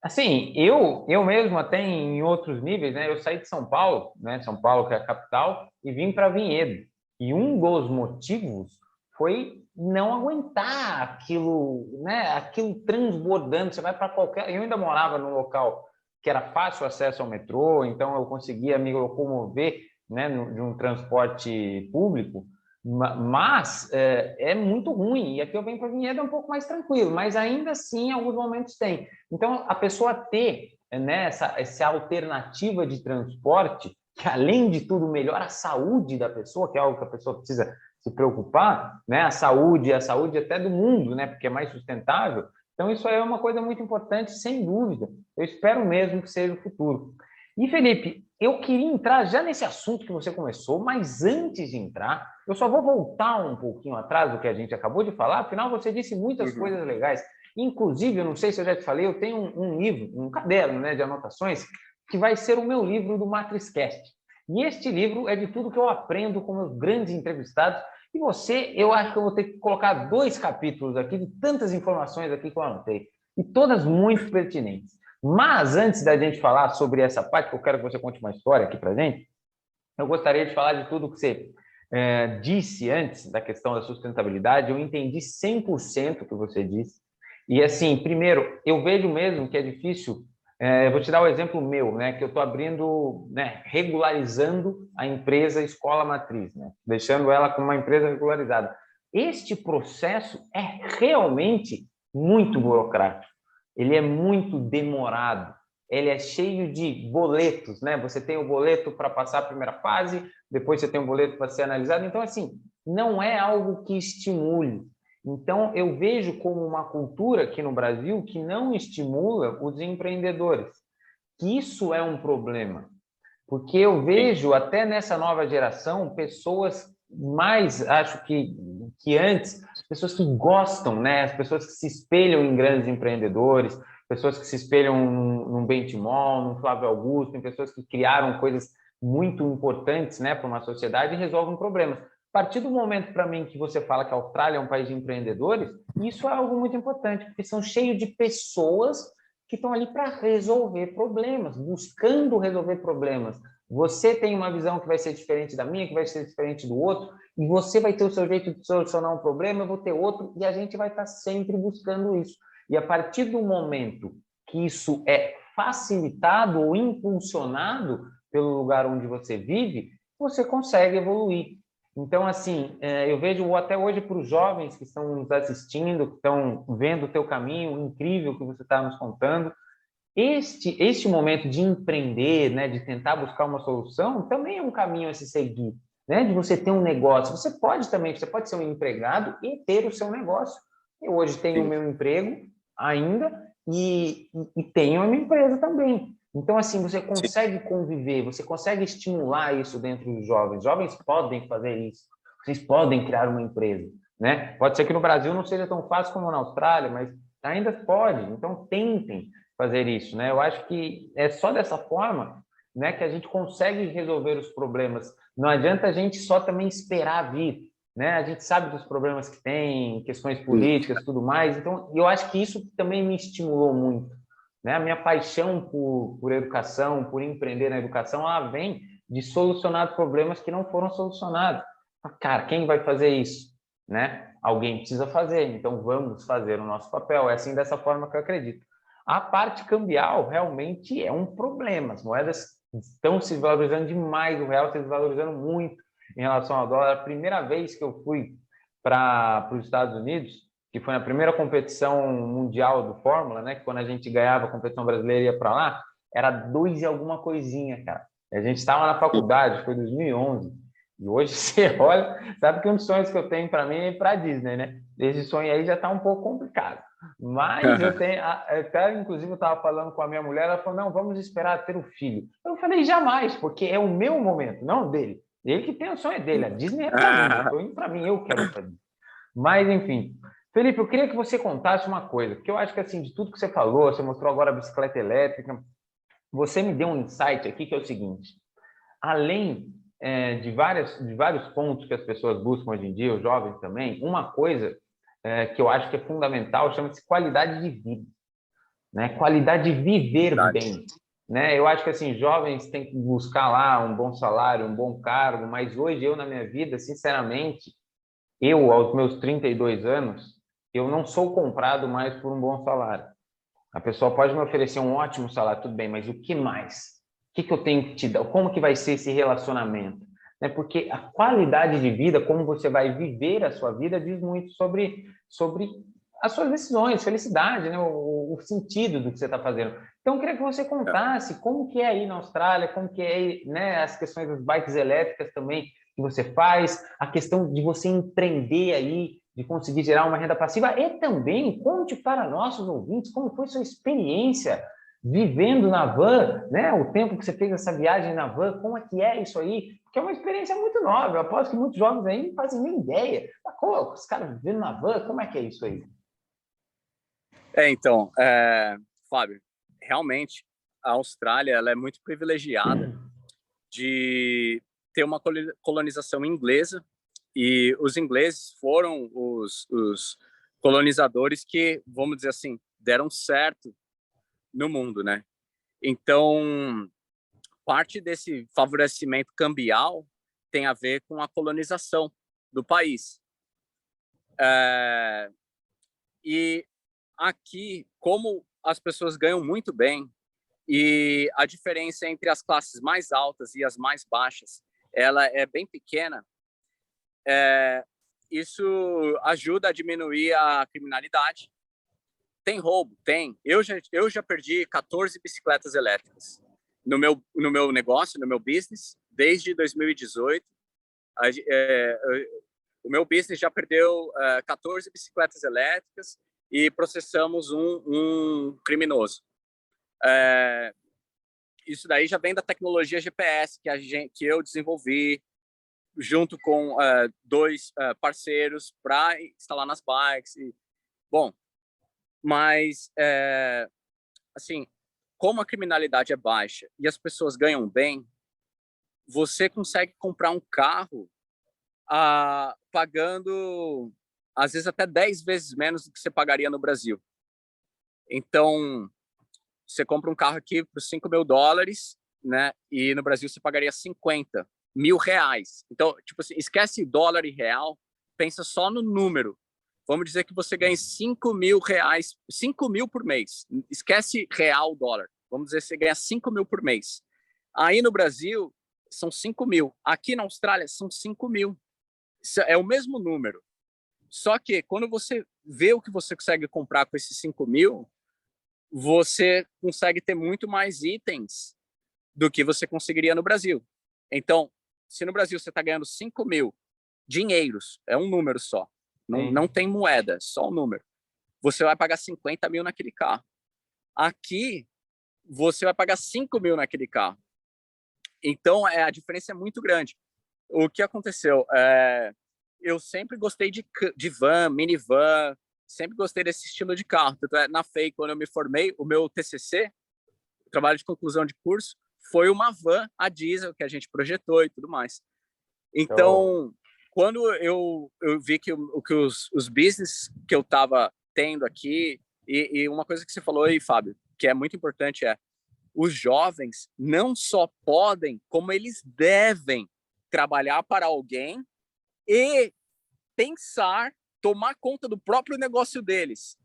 assim, eu mesmo até em outros níveis, né? Eu saí de São Paulo, né? São Paulo que é a capital, e vim para Vinhedo. E um dos motivos foi não aguentar aquilo, né? Aquilo transbordando. Você vai para qualquer. Eu ainda morava num local que era fácil acesso ao metrô, então eu conseguia me locomover, né? De um transporte público. Mas é muito ruim. E aqui eu venho para Vinhedo é um pouco mais tranquilo, mas ainda assim, em alguns momentos tem. Então, a pessoa ter, né, essa alternativa de transporte, que além de tudo melhora a saúde da pessoa, que é algo que a pessoa precisa se preocupar, né? A saúde até do mundo, né? Porque é mais sustentável. Então, isso aí é uma coisa muito importante, sem dúvida. Eu espero mesmo que seja o futuro. E, Felipe, eu queria entrar já nesse assunto que você começou, mas antes de entrar, eu só vou voltar um pouquinho atrás do que a gente acabou de falar, afinal, você disse muitas coisas legais. Inclusive, eu não sei se eu já te falei, eu tenho um livro, um caderno, né, de anotações, que vai ser o meu livro do MatrizCast. E este livro é de tudo que eu aprendo com meus grandes entrevistados. E você, eu acho que eu vou ter que colocar 2 capítulos aqui de tantas informações aqui que eu anotei. E todas muito pertinentes. Mas antes da gente falar sobre essa parte, que eu quero que você conte uma história aqui para gente, eu gostaria de falar de tudo que você disse antes da questão da sustentabilidade. Eu entendi 100% o que você disse. E assim, primeiro, eu vejo mesmo que é difícil. Eu vou te dar o exemplo meu, né? Que eu estou abrindo, né? Regularizando a empresa Escola Matriz, né? Deixando ela como uma empresa regularizada. Este processo é realmente muito burocrático. Ele é muito demorado. Ele é cheio de boletos, né? Você tem o boleto para passar a primeira fase, depois você tem o boleto para ser analisado. Então, assim, não é algo que estimule. Então, eu vejo como uma cultura aqui no Brasil que não estimula os empreendedores. Que isso é um problema. Porque eu vejo até nessa nova geração pessoas mais acho que antes, as pessoas que gostam, né? As pessoas que se espelham em grandes empreendedores, pessoas que se espelham num Benchimol, num Flávio Augusto, em pessoas que criaram coisas muito importantes, né, para uma sociedade e resolvem problemas. A partir do momento, para mim, que você fala que a Austrália é um país de empreendedores, isso é algo muito importante, porque são cheios de pessoas que estão ali para resolver problemas, buscando resolver problemas. Você tem uma visão que vai ser diferente da minha, que vai ser diferente do outro, e você vai ter o seu jeito de solucionar um problema, eu vou ter outro, e a gente vai estar sempre buscando isso. E a partir do momento que isso é facilitado ou impulsionado pelo lugar onde você vive, você consegue evoluir. Então, assim, eu vejo até hoje para os jovens que estão nos assistindo, que estão vendo o teu caminho incrível que você está nos contando, este momento de empreender, né, de tentar buscar uma solução, também é um caminho a se seguir, né, de você ter um negócio. Você pode ser um empregado e ter o seu negócio. Eu hoje tenho o meu emprego ainda e tenho a minha empresa também. Então, assim, você consegue conviver, você consegue estimular isso dentro dos jovens. Os jovens podem fazer isso. Vocês podem criar uma empresa, né? Pode ser que no Brasil não seja tão fácil como na Austrália, mas ainda pode. Então, tentem fazer isso, né? Eu acho que é só dessa forma, né, que a gente consegue resolver os problemas. Não adianta a gente só também esperar vir, né? A gente sabe dos problemas que tem, questões políticas, tudo mais. Então, eu acho que isso também me estimulou muito, né? A minha paixão por educação, por empreender na educação, ela vem de solucionar problemas que não foram solucionados. Cara, quem vai fazer isso, né? Alguém precisa fazer, então vamos fazer o nosso papel. É assim dessa forma que eu acredito. A parte cambial realmente é um problema. As moedas estão se valorizando demais, o real está se valorizando muito em relação ao dólar. A primeira vez que eu fui para os Estados Unidos, que foi na primeira competição mundial do Fórmula, né? Que quando a gente ganhava a competição brasileira e ia para lá, era 2 e alguma coisinha, cara. A gente estava na faculdade, foi 2011. E hoje você olha, sabe que um dos sonhos que eu tenho para mim é ir para a Disney, né? Esse sonho aí já está um pouco complicado. Mas eu tenho, até inclusive eu estava falando com a minha mulher, ela falou, não, vamos esperar ter o filho. Eu falei, jamais, porque é o meu momento, não o dele. Ele que tem o sonho dele, a Disney é para mim, eu estou indo para mim, eu quero ir para Disney. Mas, enfim. Felipe, eu queria que você contasse uma coisa, porque eu acho que, assim, de tudo que você falou, você mostrou agora a bicicleta elétrica, você me deu um insight aqui que é o seguinte, além de vários pontos que as pessoas buscam hoje em dia, os jovens também, uma coisa que eu acho que é fundamental chama-se qualidade de vida, né? Qualidade de viver bem, né? Eu acho que assim jovens têm que buscar lá um bom salário, um bom cargo, mas hoje eu na minha vida, sinceramente, eu aos meus 32 anos, eu não sou comprado mais por um bom salário. A pessoa pode me oferecer um ótimo salário, tudo bem, mas o que mais? O que eu tenho que te dar? Como que vai ser esse relacionamento? Né? Porque a qualidade de vida, como você vai viver a sua vida, diz muito sobre as suas decisões, felicidade, né? O sentido do que você está fazendo. Então, eu queria que você contasse como que é aí na Austrália, como que é aí, né, as questões das bikes elétricas também que você faz, a questão de você empreender aí, de conseguir gerar uma renda passiva e também conte para nossos ouvintes como foi sua experiência vivendo na van, né? O tempo que você fez essa viagem na van, como é que é isso aí? Porque é uma experiência muito nova. Eu aposto que muitos jovens aí não fazem nem ideia. Pô, os caras vivendo na van, como é que é isso aí? Então, Fábio, realmente a Austrália ela é muito privilegiada de ter uma colonização inglesa e os ingleses foram os colonizadores que, vamos dizer assim, deram certo no mundo, né? Então, parte desse favorecimento cambial tem a ver com a colonização do país. E aqui, como as pessoas ganham muito bem e a diferença entre as classes mais altas e as mais baixas, ela é bem pequena, isso ajuda a diminuir a criminalidade. Tem roubo? Tem. Eu já perdi 14 bicicletas elétricas no meu negócio, no meu business, desde 2018. O meu business já perdeu 14 bicicletas elétricas e processamos um criminoso. Isso daí já vem da tecnologia GPS que eu desenvolvi. junto com dois parceiros para instalar nas bikes. Bom, mas, assim, como a criminalidade é baixa e as pessoas ganham bem, você consegue comprar um carro pagando, às vezes, até 10 vezes menos do que você pagaria no Brasil. Então, você compra um carro aqui por $5.000, né? E no Brasil você pagaria R$50.000. Então, tipo assim, esquece dólar e real, pensa só no número. Vamos dizer que você ganha R$5.000, 5 mil por mês. Esquece real, dólar. Vamos dizer que você ganha 5 mil por mês. Aí no Brasil, são 5 mil. Aqui na Austrália, são 5 mil. É o mesmo número. Só que quando você vê o que você consegue comprar com esses 5 mil, você consegue ter muito mais itens do que você conseguiria no Brasil. Então, se no Brasil você está ganhando 5 mil dinheiros, é um número só, não tem moeda, só um número, você vai pagar 50 mil naquele carro. Aqui, você vai pagar 5 mil naquele carro. Então, a diferença é muito grande. O que aconteceu? Eu sempre gostei de van, minivan, sempre gostei desse estilo de carro. Na FEI, quando eu me formei, o meu TCC, o trabalho de conclusão de curso, foi uma van a diesel que a gente projetou e tudo mais. Então, quando eu vi que os business que eu estava tendo aqui, e uma coisa que você falou aí, Fábio, que é muito importante, os jovens não só podem, como eles devem trabalhar para alguém e pensar, tomar conta do próprio negócio deles.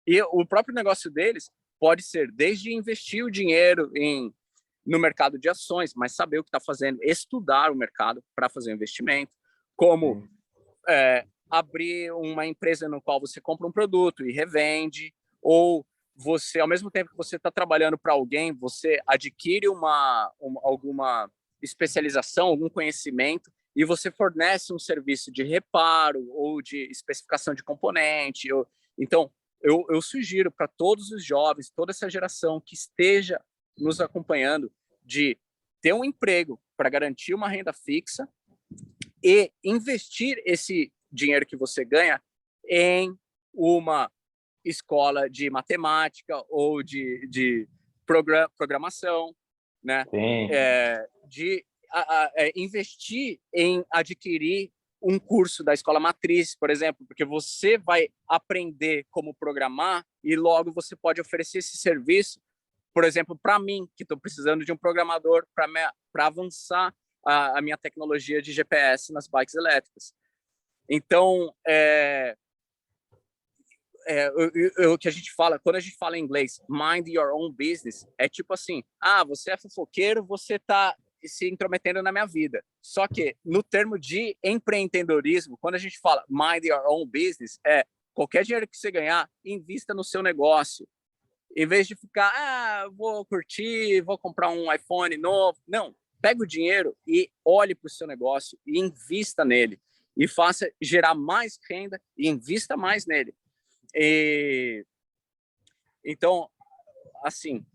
E o próprio negócio deles pode ser desde investir o dinheiro no mercado de ações, mas saber o que está fazendo, estudar o mercado para fazer investimento, como abrir uma empresa no qual você compra um produto e revende, ou você, ao mesmo tempo que você está trabalhando para alguém, você adquire alguma especialização, algum conhecimento, e você fornece um serviço de reparo ou de especificação de componente. Então, eu sugiro para todos os jovens, toda essa geração que esteja nos acompanhando, de ter um emprego para garantir uma renda fixa e investir esse dinheiro que você ganha em uma escola de matemática ou de programação, né? De investir em adquirir um curso da escola matriz, por exemplo, porque você vai aprender como programar e logo você pode oferecer esse serviço, por exemplo, para mim, que estou precisando de um programador para avançar a minha tecnologia de GPS nas bikes elétricas. Então, o que a gente fala, quando a gente fala em inglês, mind your own business, é tipo assim, você é fofoqueiro, você está se intrometendo na minha vida. Só que, no termo de empreendedorismo, quando a gente fala mind your own business, qualquer dinheiro que você ganhar, invista no seu negócio. Em vez de ficar, vou curtir, vou comprar um iPhone novo. Não, pega o dinheiro e olhe para o seu negócio e invista nele. E faça gerar mais renda e invista mais nele. Então, assim,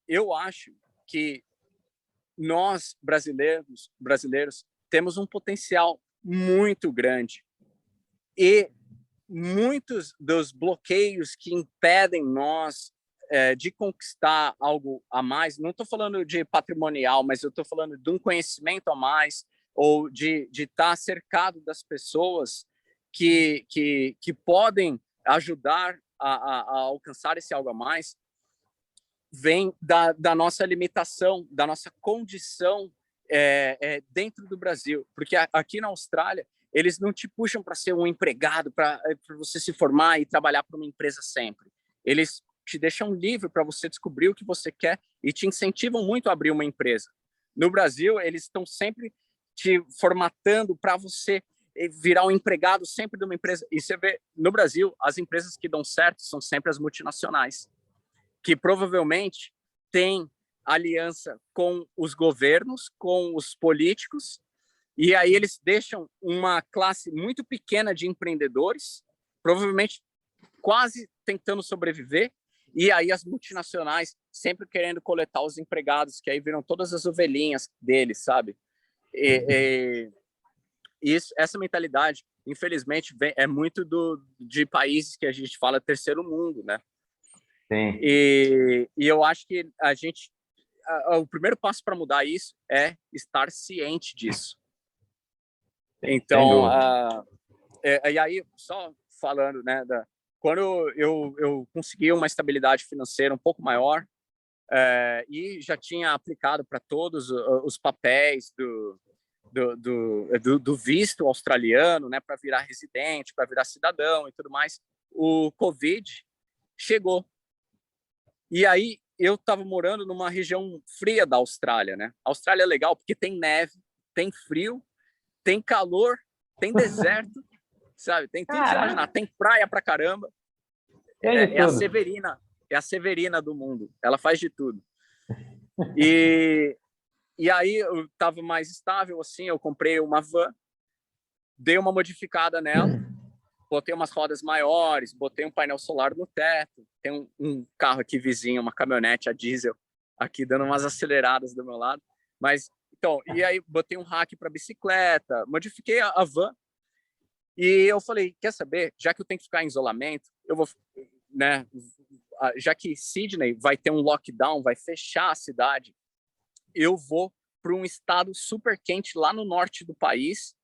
eu acho que nós, brasileiros, temos um potencial muito grande. E muitos dos bloqueios que impedem nós de conquistar algo a mais, não estou falando de patrimonial, mas eu estou falando de um conhecimento a mais, ou de estar cercado das pessoas que podem ajudar a alcançar esse algo a mais, vem da nossa limitação, da nossa condição dentro do Brasil. Porque aqui na Austrália, eles não te puxam para ser um empregado, para você se formar e trabalhar para uma empresa sempre. Eles te deixam livre para você descobrir o que você quer e te incentivam muito a abrir uma empresa. No Brasil, eles estão sempre te formatando para você virar um empregado sempre de uma empresa. E você vê, no Brasil, as empresas que dão certo são sempre as multinacionais, que provavelmente têm aliança com os governos, com os políticos, e aí eles deixam uma classe muito pequena de empreendedores, provavelmente quase tentando sobreviver, e aí as multinacionais sempre querendo coletar os empregados, que aí viram todas as ovelhinhas deles, sabe? E isso, essa mentalidade, infelizmente, é muito de países que a gente fala terceiro mundo, né? Sim. E eu acho que o primeiro passo para mudar isso é estar ciente disso. Então, e aí, só falando, né, quando eu consegui uma estabilidade financeira um pouco maior, e já tinha aplicado para todos os papéis do visto australiano, né, para virar residente, para virar cidadão e tudo mais, o Covid chegou. E aí eu estava morando numa região fria da Austrália, né? A Austrália é legal porque tem neve, tem frio, tem calor, tem deserto, sabe? Tem tudo que você imaginar. Tem praia pra caramba. É a Severina, é a Severina do mundo. Ela faz de tudo. E aí eu estava mais estável, assim, eu comprei uma van, dei uma modificada nela, botei umas rodas maiores, botei um painel solar no teto, tem um carro aqui vizinho, uma caminhonete a diesel, aqui dando umas aceleradas do meu lado. Mas, então, e aí botei um rack para bicicleta, modifiquei a van, e eu falei, quer saber, já que eu tenho que ficar em isolamento, eu vou, né, já que Sydney vai ter um lockdown, vai fechar a cidade, eu vou para um estado super quente lá no norte do país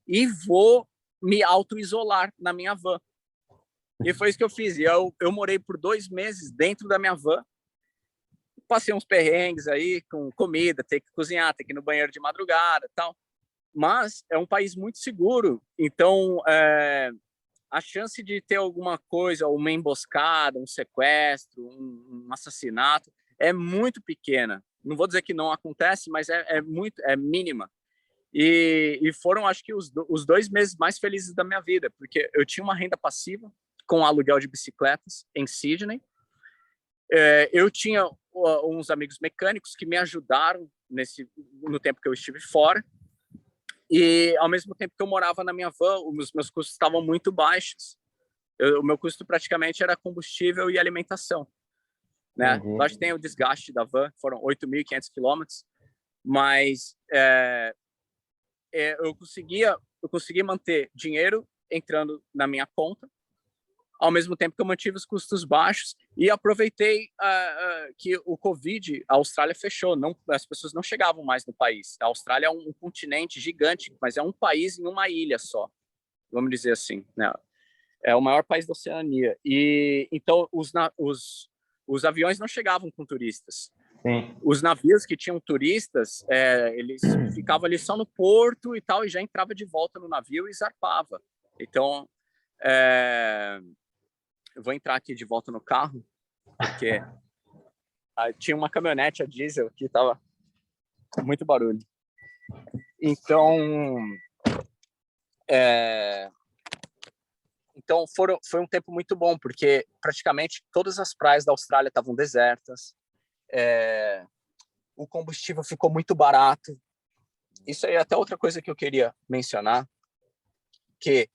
e vou me auto-isolar na minha van. E foi isso que eu fiz. E eu morei por 2 meses dentro da minha van. Passei uns perrengues aí com comida, ter que cozinhar, ter que ir no banheiro de madrugada e tal. Mas é um país muito seguro. Então, a chance de ter alguma coisa, uma emboscada, um sequestro, um assassinato, é muito pequena. Não vou dizer que não acontece, mas é mínima. E foram, acho que, os 2 meses mais felizes da minha vida, porque eu tinha uma renda passiva com aluguel de bicicletas em Sydney. Eu tinha uns amigos mecânicos que me ajudaram no tempo que eu estive fora. E, ao mesmo tempo que eu morava na minha van, os meus custos estavam muito baixos. O meu custo praticamente era combustível e alimentação. Né? Lógico que tem o desgaste da van, foram 8.500 quilômetros, mas eu consegui manter dinheiro entrando na minha conta, ao mesmo tempo que eu mantive os custos baixos e aproveitei que o Covid, a Austrália fechou, as pessoas não chegavam mais no país. A Austrália é um continente gigante, mas é um país em uma ilha só, vamos dizer assim, né? É o maior país da Oceania. E então os aviões não chegavam com turistas. Sim. Os navios que tinham turistas, eles ficavam ali só no porto e tal, e já entrava de volta no navio e zarpava. Então, eu vou entrar aqui de volta no carro, porque tinha uma caminhonete a diesel que estava muito barulho. Então, foi um tempo muito bom, porque praticamente todas as praias da Austrália estavam desertas, o combustível ficou muito barato. Isso aí é até outra coisa que eu queria mencionar, que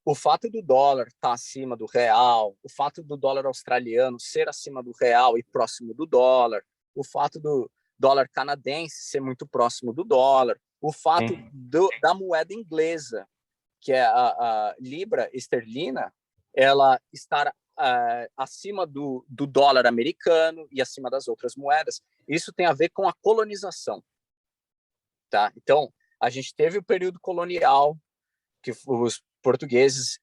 o fato do dólar estar acima do real, o fato do dólar australiano ser acima do real e próximo do dólar, o fato do dólar canadense ser muito próximo do dólar, o fato da moeda inglesa, que é a libra esterlina, ela estar acima do dólar americano e acima das outras moedas, isso tem a ver com a colonização. Tá? Então, a gente teve o período colonial, que os portugueses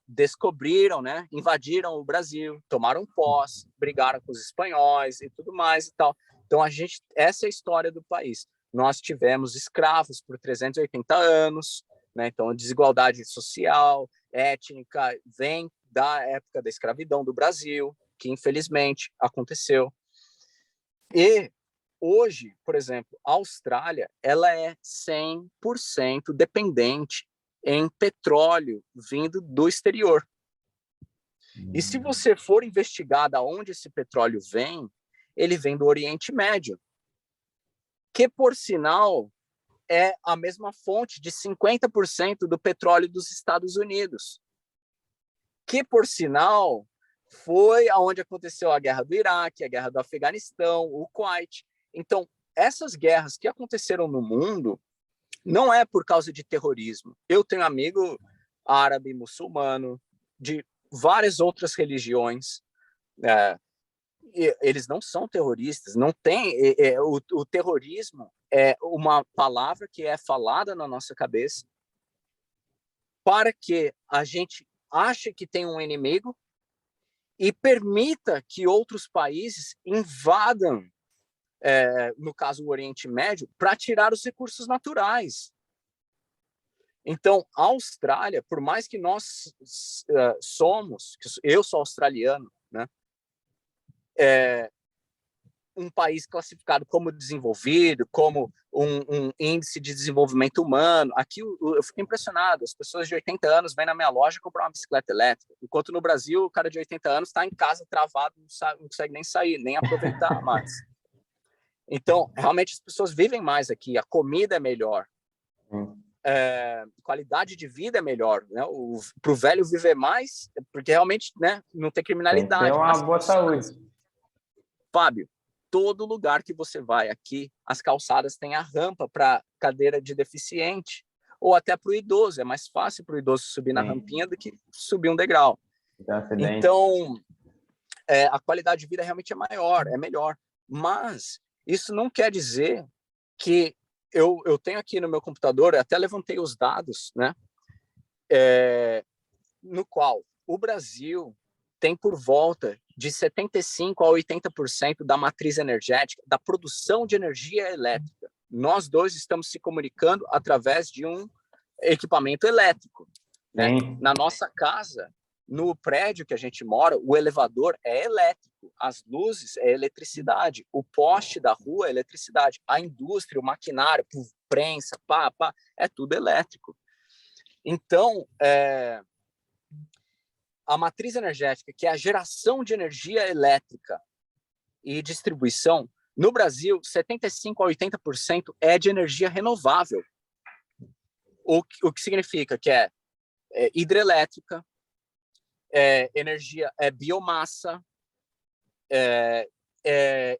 descobriram, né? Invadiram o Brasil, tomaram posse, brigaram com os espanhóis e tudo mais e tal. Então, essa é a história do país. Nós tivemos escravos por 380 anos, né? Então, a desigualdade social, étnica, vem da época da escravidão do Brasil, que infelizmente aconteceu. E hoje, por exemplo, a Austrália, ela é 100% dependente em petróleo vindo do exterior. E se você for investigar de onde esse petróleo vem, ele vem do Oriente Médio, que, por sinal, é a mesma fonte de 50% do petróleo dos Estados Unidos, que, por sinal, foi aonde aconteceu a guerra do Iraque, a guerra do Afeganistão, o Kuwait. Então, essas guerras que aconteceram no mundo não é por causa de terrorismo. Eu tenho amigo árabe, muçulmano, de várias outras religiões. Eles não são terroristas, não tem. O terrorismo é uma palavra que é falada na nossa cabeça para que a gente ache que tem um inimigo e permita que outros países invadam, no caso o Oriente Médio, para tirar os recursos naturais. Então, a Austrália, por mais que nós eu sou australiano, né, um país classificado como desenvolvido, como um índice de desenvolvimento humano. Aqui eu fico impressionado, as pessoas de 80 anos vêm na minha loja comprar uma bicicleta elétrica, enquanto no Brasil o cara de 80 anos está em casa travado, não consegue nem sair, nem aproveitar mais. Então, realmente as pessoas vivem mais aqui, a comida é melhor, qualidade de vida é melhor, né? Para o velho viver mais, porque realmente, né, não tem criminalidade. Tem uma boa saúde. Fábio, todo lugar que você vai aqui, as calçadas têm a rampa para cadeira de deficiente, ou até para o idoso. É mais fácil para o idoso subir na rampinha do que subir um degrau. Então, a qualidade de vida realmente é maior, é melhor. Mas isso não quer dizer que eu tenho aqui no meu computador, eu até levantei os dados, né? No qual o Brasil tem por volta de 75% a 80% da matriz energética, da produção de energia elétrica. Nós dois estamos se comunicando através de um equipamento elétrico, né? Na nossa casa, no prédio que a gente mora, o elevador é elétrico, as luzes é eletricidade, o poste da rua é eletricidade, a indústria, o maquinário, prensa, é tudo elétrico. Então, a matriz energética, que é a geração de energia elétrica e distribuição, no Brasil, 75% a 80% é de energia renovável. O que significa que é hidrelétrica, energia biomassa,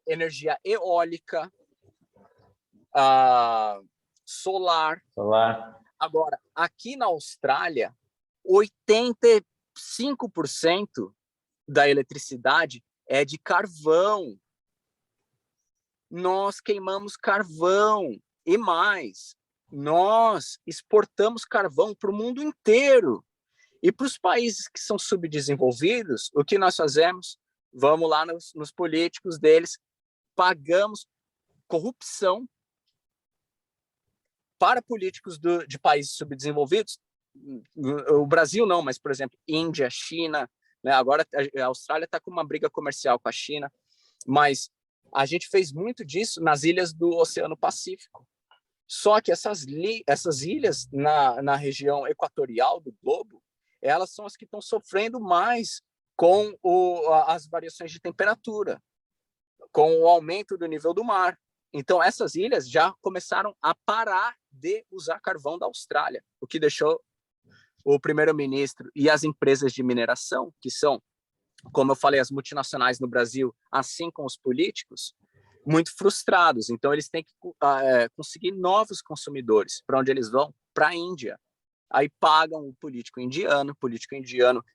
energia eólica, solar. Agora, aqui na Austrália, 85% da eletricidade é de carvão. Nós queimamos carvão e mais, nós exportamos carvão para o mundo inteiro. E para os países que são subdesenvolvidos, o que nós fazemos? Vamos lá nos políticos deles, pagamos corrupção para políticos de países subdesenvolvidos. O Brasil não, mas, por exemplo, Índia, China, né? Agora a Austrália está com uma briga comercial com a China, mas a gente fez muito disso nas ilhas do Oceano Pacífico. Só que essas ilhas na região equatorial do globo, elas são as que estão sofrendo mais com as variações de temperatura, com o aumento do nível do mar. Então, essas ilhas já começaram a parar de usar carvão da Austrália, o que deixou o primeiro-ministro e as empresas de mineração, que são, como eu falei, as multinacionais no Brasil, assim como os políticos, muito frustrados. Então, eles têm que conseguir novos consumidores. Para onde eles vão? Para a Índia. Aí pagam o político indiano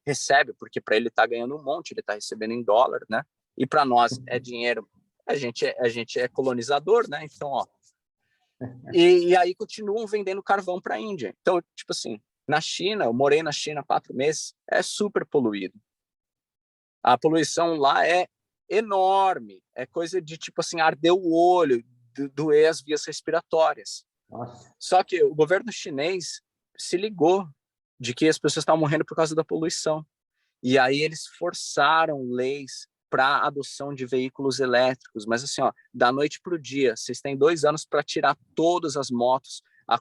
recebe, porque para ele está ganhando um monte, ele está recebendo em dólar, né? E para nós é dinheiro. A gente é colonizador, né? Então, ó. E aí continuam vendendo carvão para a Índia. Então, tipo assim, na China, eu morei na China 4 meses, é super poluído. A poluição lá é enorme, é coisa de, tipo assim, arder o olho, doer as vias respiratórias. Nossa. Só que o governo chinês se ligou de que as pessoas estavam morrendo por causa da poluição. E aí eles forçaram leis para a adoção de veículos elétricos. Mas assim, ó, da noite para o dia, vocês têm 2 anos para tirar todas as motos, a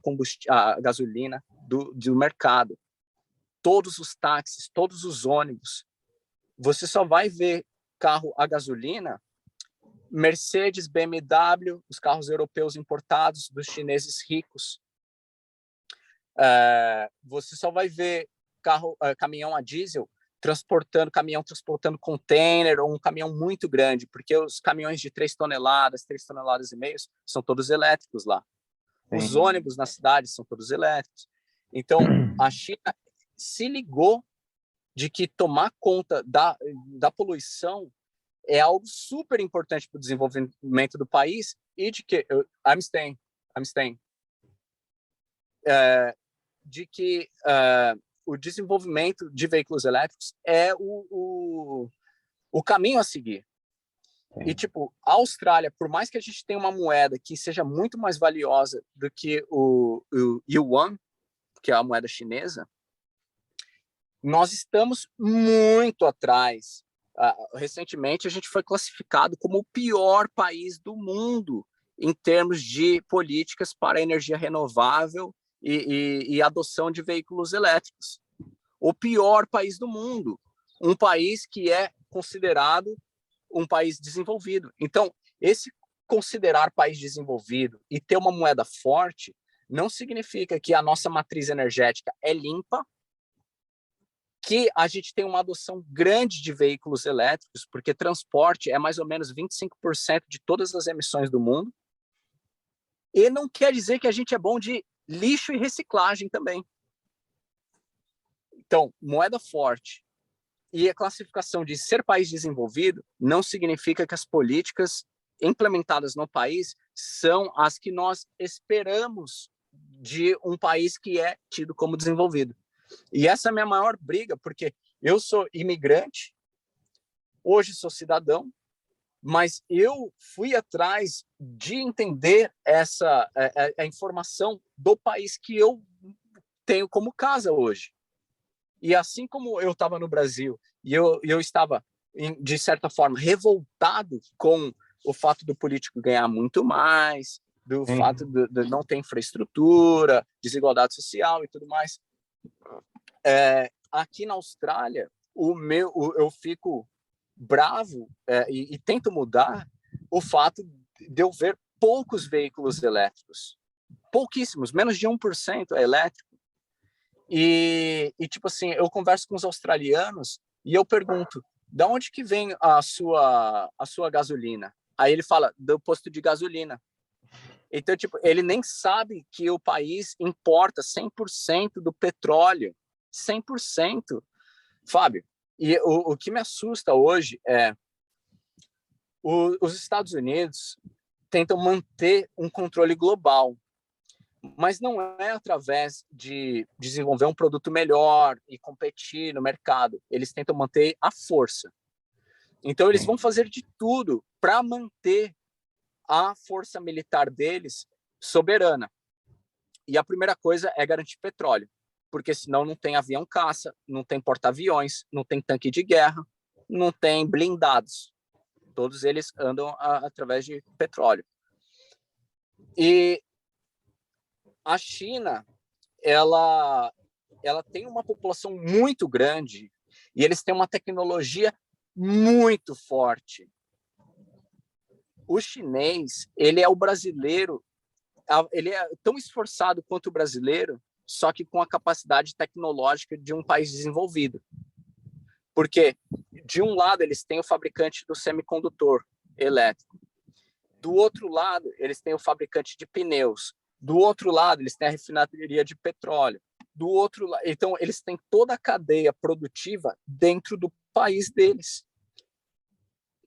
gasolina do mercado. Todos os táxis, todos os ônibus. Você só vai ver carro a gasolina, Mercedes, BMW, os carros europeus importados dos chineses ricos. Você só vai ver caminhão a diesel caminhão transportando container ou um caminhão muito grande, porque os caminhões de 3 toneladas, 3,5 toneladas, são todos elétricos lá. Sim. Os ônibus na cidade são todos elétricos. Então, a China se ligou de que tomar conta da poluição é algo super importante para o desenvolvimento do país e de que I'm staying, de que o desenvolvimento de veículos elétricos é o caminho a seguir. Sim. E, tipo, a Austrália, por mais que a gente tenha uma moeda que seja muito mais valiosa do que o yuan, que é a moeda chinesa, nós estamos muito atrás. Recentemente, a gente foi classificado como o pior país do mundo em termos de políticas para energia renovável e adoção de veículos elétricos. O pior país do mundo. Um país que é considerado um país desenvolvido. Então, esse considerar país desenvolvido e ter uma moeda forte não significa que a nossa matriz energética é limpa, que a gente tem uma adoção grande de veículos elétricos, porque transporte é mais ou menos 25% de todas as emissões do mundo, e não quer dizer que a gente é bom de lixo e reciclagem também. Então, moeda forte e a classificação de ser país desenvolvido não significa que as políticas implementadas no país são as que nós esperamos de um país que é tido como desenvolvido. E essa é a minha maior briga, porque eu sou imigrante, hoje sou cidadão, mas eu fui atrás de entender a informação do país que eu tenho como casa hoje. E assim como eu estava no Brasil e eu estava, de certa forma, revoltado com o fato do político ganhar muito mais, do fato de não ter infraestrutura, desigualdade social e tudo mais, aqui na Austrália, eu fico bravo e tento mudar o fato de eu ver poucos veículos elétricos. Pouquíssimos, menos de 1% é elétrico. E tipo assim, eu converso com os australianos e eu pergunto, de onde que vem a sua gasolina? Aí ele fala, do posto de gasolina. Então, tipo, ele nem sabe que o país importa 100% do petróleo. 100%. Fábio, e o que me assusta hoje é os Estados Unidos tentam manter um controle global, mas não é através de desenvolver um produto melhor e competir no mercado. Eles tentam manter a força. Então, eles vão fazer de tudo para manter a força militar deles soberana. E a primeira coisa é garantir petróleo, porque senão não tem avião caça, não tem porta-aviões, não tem tanque de guerra, não tem blindados. Todos eles andam através de petróleo. E a China, ela tem uma população muito grande e eles têm uma tecnologia muito forte. O chinês, ele é o brasileiro, ele é tão esforçado quanto o brasileiro, só que com a capacidade tecnológica de um país desenvolvido. Porque, de um lado, eles têm o fabricante do semicondutor elétrico. Do outro lado, eles têm o fabricante de pneus. Do outro lado, eles têm a refinaria de petróleo. Do outro lado, então, eles têm toda a cadeia produtiva dentro do país deles.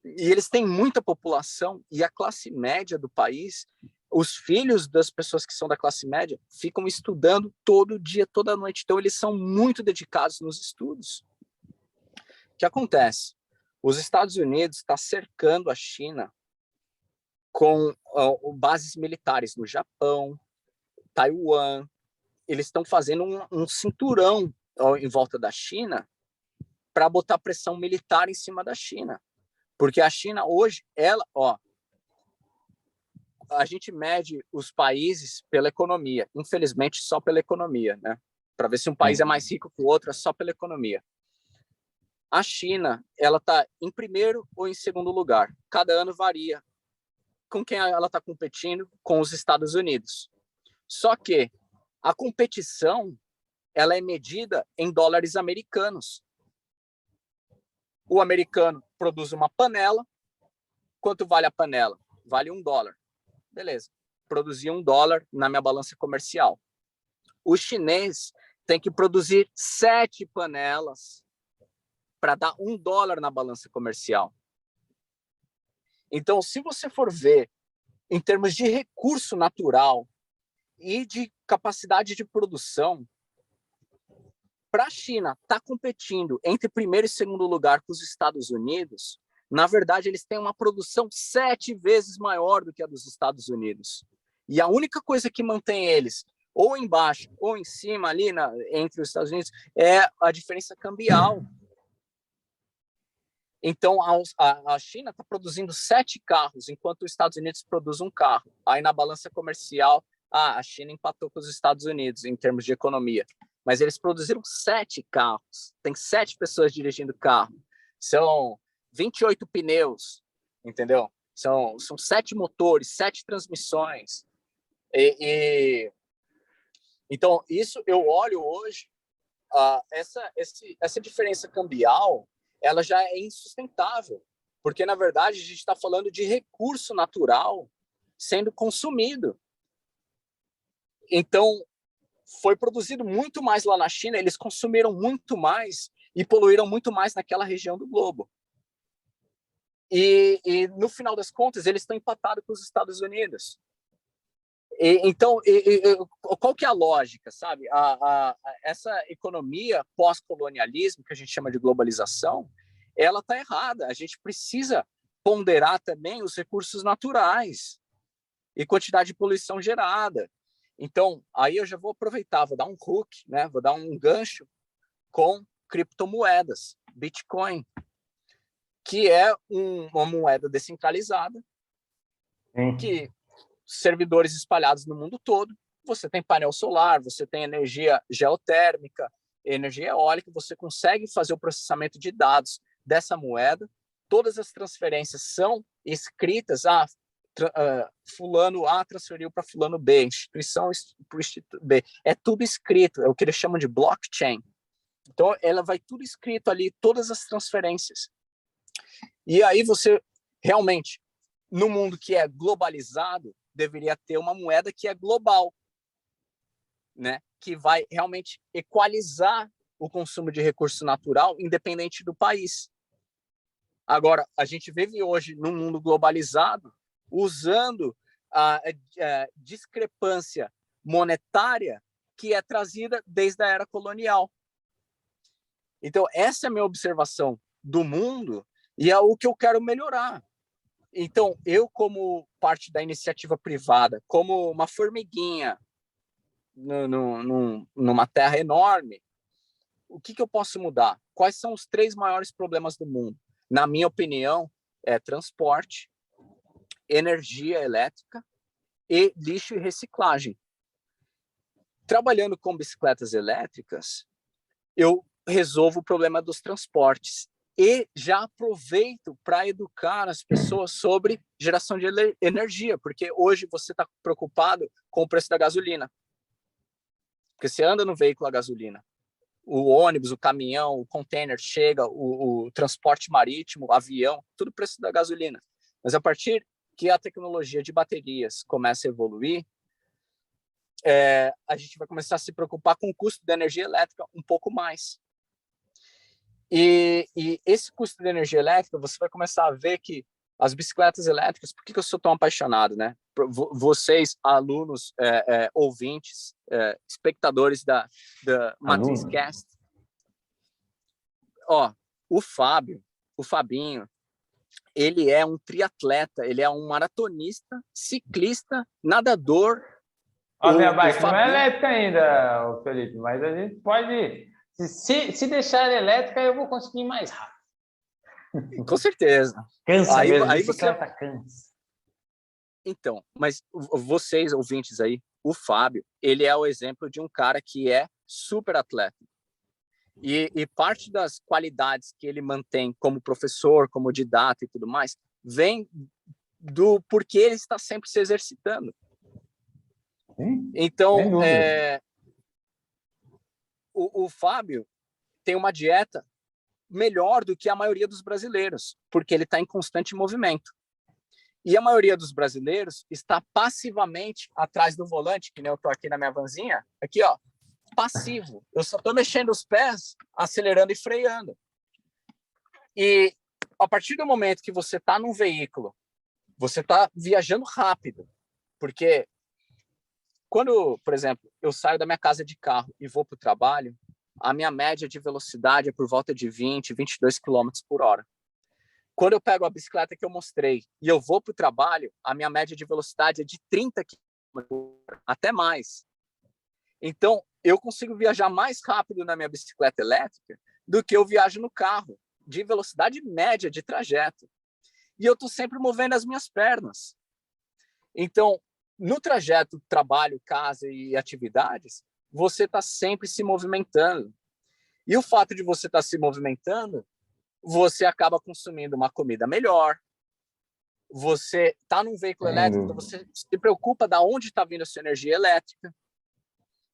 E eles têm muita população e a classe média do país, os filhos das pessoas que são da classe média, ficam estudando todo dia, toda noite. Então, eles são muito dedicados nos estudos. O que acontece? Os Estados Unidos estão cercando a China com bases militares no Japão, Taiwan. Eles estão fazendo um cinturão em volta da China para botar pressão militar em cima da China. Porque a China hoje, a gente mede os países pela economia, infelizmente só pela economia, né? Para ver se um país é mais rico que o outro, é só pela economia. A China, ela está em primeiro ou em segundo lugar. Cada ano varia com quem ela está competindo, com os Estados Unidos. Só que a competição, ela é medida em dólares americanos. O americano produz uma panela. Quanto vale a panela? Vale $1. Beleza. Produzi $1 na minha balança comercial. O chinês tem que produzir 7 panelas para dar $1 na balança comercial. Então, se você for ver em termos de recurso natural e de capacidade de produção, para a China estar competindo entre primeiro e segundo lugar com os Estados Unidos, na verdade, eles têm uma produção 7 vezes maior do que a dos Estados Unidos. E a única coisa que mantém eles ou embaixo ou em cima, ali entre os Estados Unidos, é a diferença cambial. Então, a China está produzindo 7 carros, enquanto os Estados Unidos produz um carro. Aí, na balança comercial, a China empatou com os Estados Unidos em termos de economia. Mas eles produziram 7 carros. Tem 7 pessoas dirigindo carro. São 28 pneus, entendeu? São 7 motores, 7 transmissões. Então, isso eu olho hoje, essa diferença cambial, ela já é insustentável, porque, na verdade, a gente está falando de recurso natural sendo consumido. Então, foi produzido muito mais lá na China, eles consumiram muito mais e poluíram muito mais naquela região do globo. E no final das contas, eles estão empatados com os Estados Unidos. Então, qual que é a lógica, sabe? Essa economia pós-colonialismo, que a gente chama de globalização, ela está errada. A gente precisa ponderar também os recursos naturais e quantidade de poluição gerada. Então, aí eu já vou aproveitar, vou dar um hook, né? Vou dar um gancho com criptomoedas, Bitcoin, que é uma moeda descentralizada, que servidores espalhados no mundo todo, você tem painel solar, você tem energia geotérmica, energia eólica, você consegue fazer o processamento de dados dessa moeda, todas as transferências são escritas, fulano A transferiu para fulano B, instituição para o instituto B, é tudo escrito, é o que eles chamam de blockchain. Então, ela vai tudo escrito ali, todas as transferências. E aí você, realmente, no mundo que é globalizado, deveria ter uma moeda que é global, né? Que vai realmente equalizar o consumo de recurso natural, independente do país. Agora, a gente vive hoje num mundo globalizado, usando a discrepância monetária que é trazida desde a era colonial. Então, essa é a minha observação do mundo e é o que eu quero melhorar. Então, eu, como parte da iniciativa privada, como uma formiguinha numa terra enorme, o que eu posso mudar? Quais são os 3 maiores problemas do mundo? Na minha opinião, é transporte, energia elétrica e lixo e reciclagem. Trabalhando com bicicletas elétricas, eu resolvo o problema dos transportes e já aproveito para educar as pessoas sobre geração de energia, porque hoje você está preocupado com o preço da gasolina, porque você anda no veículo a gasolina, o ônibus, o caminhão, o container chega, o transporte marítimo, o avião, tudo preço da gasolina. Mas a partir que a tecnologia de baterias começa a evoluir, a gente vai começar a se preocupar com o custo da energia elétrica um pouco mais. E esse custo de energia elétrica, você vai começar a ver que as bicicletas elétricas, por que eu sou tão apaixonado, né? Vocês, alunos, ouvintes, espectadores da MatrizCast, o Fabinho, ele é um triatleta, ele é um maratonista, ciclista, nadador. A minha bike não é elétrica ainda, Felipe, mas a gente pode... Se deixar ela elétrica, eu vou conseguir ir mais rápido. Com certeza. Cansa mesmo, bicicleta cansa. Então, mas vocês, ouvintes aí, o Fábio, ele é o exemplo de um cara que é super atleta. E parte das qualidades que ele mantém como professor, como didata e tudo mais, vem do porquê ele está sempre se exercitando. Então, o Fábio tem uma dieta melhor do que a maioria dos brasileiros, porque ele está em constante movimento. E a maioria dos brasileiros está passivamente atrás do volante, que nem eu estou aqui na minha vanzinha, aqui, ó, passivo. Eu só estou mexendo os pés, acelerando e freando. E a partir do momento que você está num veículo, você está viajando rápido, porque quando, por exemplo, eu saio da minha casa de carro e vou para o trabalho, a minha média de velocidade é por volta de 20, 22 quilômetros por hora. Quando eu pego a bicicleta que eu mostrei e eu vou para o trabalho, a minha média de velocidade é de 30 quilômetros por hora, até mais. Então, eu consigo viajar mais rápido na minha bicicleta elétrica do que eu viajo no carro, de velocidade média de trajeto. E eu estou sempre movendo as minhas pernas. Então, no trajeto trabalho, casa e atividades, você está sempre se movimentando. E o fato de você estar se movimentando, você acaba consumindo uma comida melhor, você está num veículo elétrico, então você se preocupa de onde está vindo a sua energia elétrica,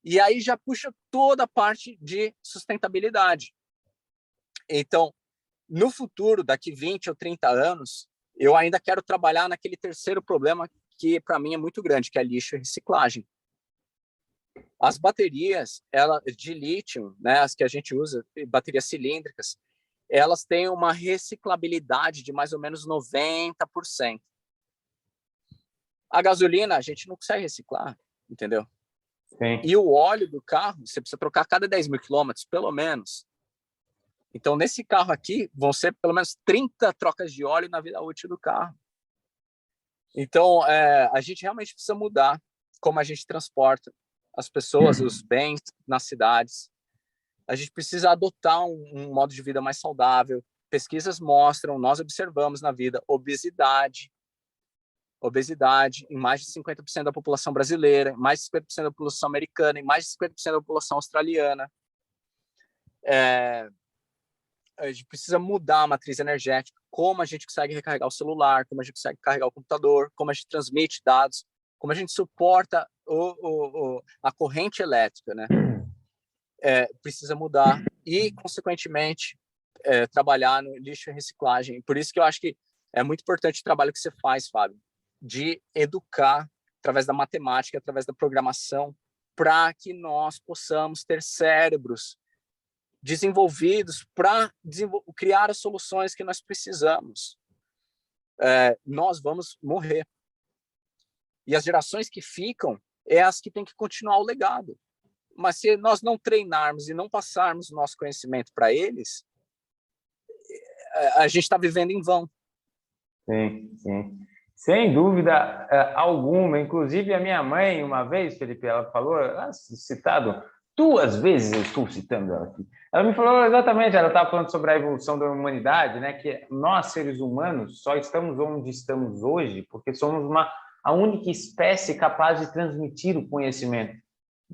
e aí já puxa toda a parte de sustentabilidade. Então, no futuro, daqui 20 ou 30 anos, eu ainda quero trabalhar naquele terceiro problema que para mim é muito grande, que é lixo e reciclagem. As baterias de lítio, né, as que a gente usa, baterias cilíndricas, elas têm uma reciclabilidade de mais ou menos 90%. A gasolina, a gente não consegue reciclar, entendeu? Sim. E o óleo do carro, você precisa trocar a cada 10 mil quilômetros, pelo menos. Então, nesse carro aqui, vão ser pelo menos 30 trocas de óleo na vida útil do carro. Então, a gente realmente precisa mudar como a gente transporta as pessoas, os bens nas cidades. A gente precisa adotar um modo de vida mais saudável. Pesquisas mostram, nós observamos na vida, obesidade em mais de 50% da população brasileira, em mais de 50% da população americana, em mais de 50% da população australiana. A gente precisa mudar a matriz energética, como a gente consegue recarregar o celular, como a gente consegue carregar o computador, como a gente transmite dados, como a gente suporta a corrente elétrica, né? Precisa mudar e, consequentemente, trabalhar no lixo e reciclagem. Por isso que eu acho que é muito importante o trabalho que você faz, Fábio, de educar através da matemática, através da programação, para que nós possamos ter cérebros desenvolvidos para criar as soluções que nós precisamos. Nós vamos morrer. E as gerações que ficam é as que têm que continuar o legado. Mas se nós não treinarmos e não passarmos o nosso conhecimento para eles, a gente está vivendo em vão. Sim, sim. Sem dúvida alguma. Inclusive, a minha mãe, uma vez, Felipe, ela falou, citado 2 vezes, eu estou citando ela aqui. Ela me falou exatamente, ela estava falando sobre a evolução da humanidade, né? Que nós, seres humanos, só estamos onde estamos hoje porque somos a única espécie capaz de transmitir o conhecimento.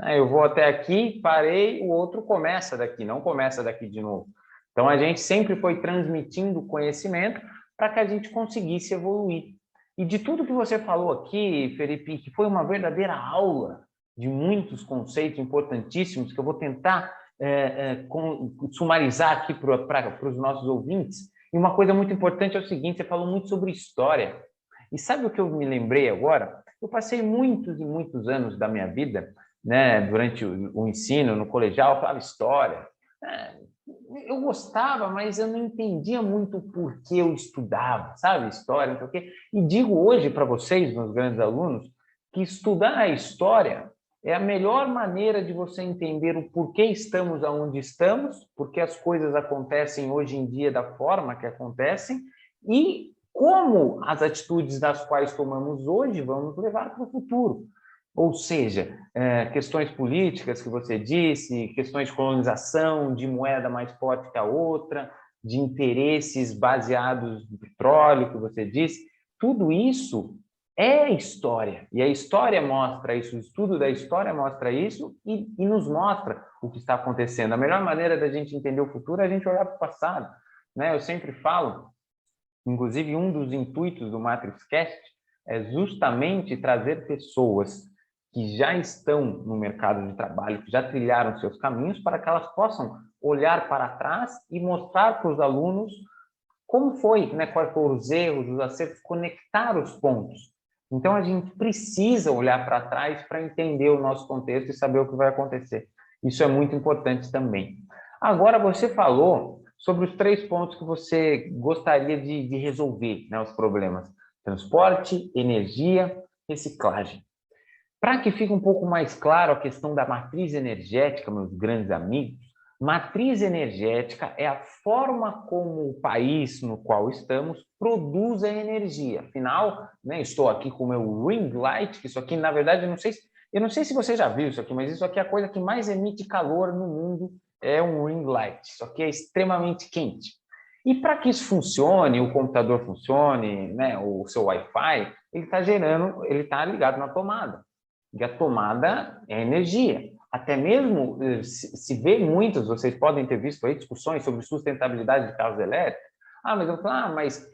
Eu vou até aqui, parei, o outro começa daqui, não começa daqui de novo. Então, a gente sempre foi transmitindo conhecimento para que a gente conseguisse evoluir. E de tudo que você falou aqui, Felipe, que foi uma verdadeira aula de muitos conceitos importantíssimos que eu vou tentar sumarizar aqui para os nossos ouvintes. E uma coisa muito importante é o seguinte, você falou muito sobre história. E sabe o que eu me lembrei agora? Eu passei muitos e muitos anos da minha vida, né, durante o ensino, no colegial, eu falava história. Eu gostava, mas eu não entendia muito por que eu estudava, sabe? História, não sei o quê. E digo hoje para vocês, meus grandes alunos, que estudar a história é a melhor maneira de você entender o porquê estamos aonde estamos, porque as coisas acontecem hoje em dia da forma que acontecem e como as atitudes das quais tomamos hoje vão nos levar para o futuro. Ou seja, questões políticas que você disse, questões de colonização, de moeda mais forte que a outra, de interesses baseados no petróleo que você disse, tudo isso é história. E a história mostra isso, o estudo da história mostra isso e nos mostra o que está acontecendo. A melhor maneira da gente entender o futuro é a gente olhar para o passado, né? Eu sempre falo, inclusive um dos intuitos do MatrixCast é justamente trazer pessoas que já estão no mercado de trabalho, que já trilharam seus caminhos, para que elas possam olhar para trás e mostrar para os alunos como foi, né? Quais foram os erros, os acertos, conectar os pontos. Então, a gente precisa olhar para trás para entender o nosso contexto e saber o que vai acontecer. Isso é muito importante também. Agora, você falou sobre os 3 pontos que você gostaria de resolver, né, os problemas: transporte, energia, reciclagem. Para que fique um pouco mais claro a questão da matriz energética, meus grandes amigos, matriz energética é a forma como o país no qual estamos produz a energia. Afinal, né, estou aqui com o meu ring light, que isso aqui, na verdade, eu não sei se você já viu isso aqui, mas isso aqui é a coisa que mais emite calor no mundo, é um ring light. Isso aqui é extremamente quente. E para que isso funcione, o computador funcione, né, o seu Wi-Fi, ele está ligado na tomada. E a tomada é energia. Até mesmo se vê muitos, vocês podem ter visto aí discussões sobre sustentabilidade de carros elétricos. Mas eu falo, mas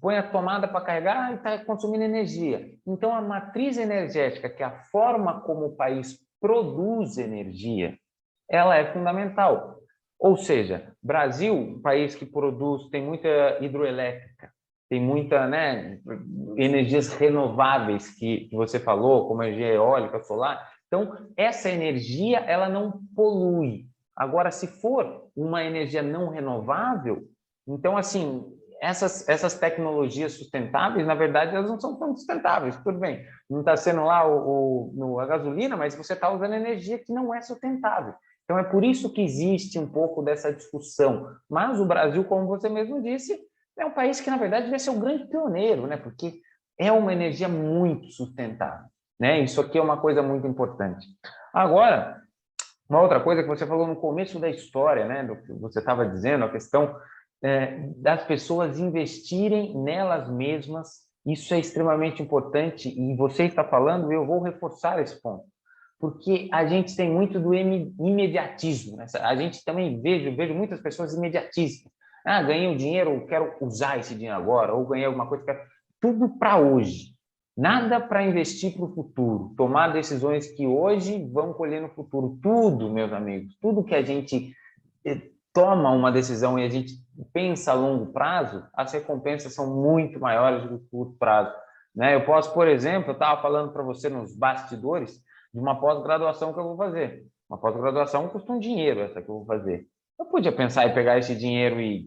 põe a tomada para carregar e está consumindo energia. Então, a matriz energética, que é a forma como o país produz energia, ela é fundamental. Ou seja, Brasil, um país que produz, tem muita hidroelétrica, tem muita, né, energias renováveis que você falou, como a energia eólica, solar. Então, essa energia, ela não polui. Agora, se for uma energia não renovável, então, assim, essas tecnologias sustentáveis, na verdade, elas não são tão sustentáveis. Tudo bem, não está sendo lá a gasolina, mas você está usando energia que não é sustentável. Então, é por isso que existe um pouco dessa discussão. Mas o Brasil, como você mesmo disse, é um país que, na verdade, deve ser um grande pioneiro, né? Porque é uma energia muito sustentável, né? Isso aqui é uma coisa muito importante. Agora, uma outra coisa que você falou no começo da história, né? Do que você estava dizendo, a questão das pessoas investirem nelas mesmas. Isso é extremamente importante e você está falando, eu vou reforçar esse ponto. Porque a gente tem muito do imediatismo, né? A gente também vejo muitas pessoas imediatistas. Ganhei um dinheiro, quero usar esse dinheiro agora, ou ganhei alguma coisa, tudo para hoje. Nada para investir para o futuro, tomar decisões que hoje vão colher no futuro. Tudo, meus amigos, tudo que a gente toma uma decisão e a gente pensa a longo prazo, as recompensas são muito maiores do que o curto prazo, né? Eu posso, por exemplo, eu estava falando para você nos bastidores de uma pós-graduação que eu vou fazer. Uma pós-graduação custa um dinheiro, essa que eu vou fazer. Eu podia pensar em pegar esse dinheiro e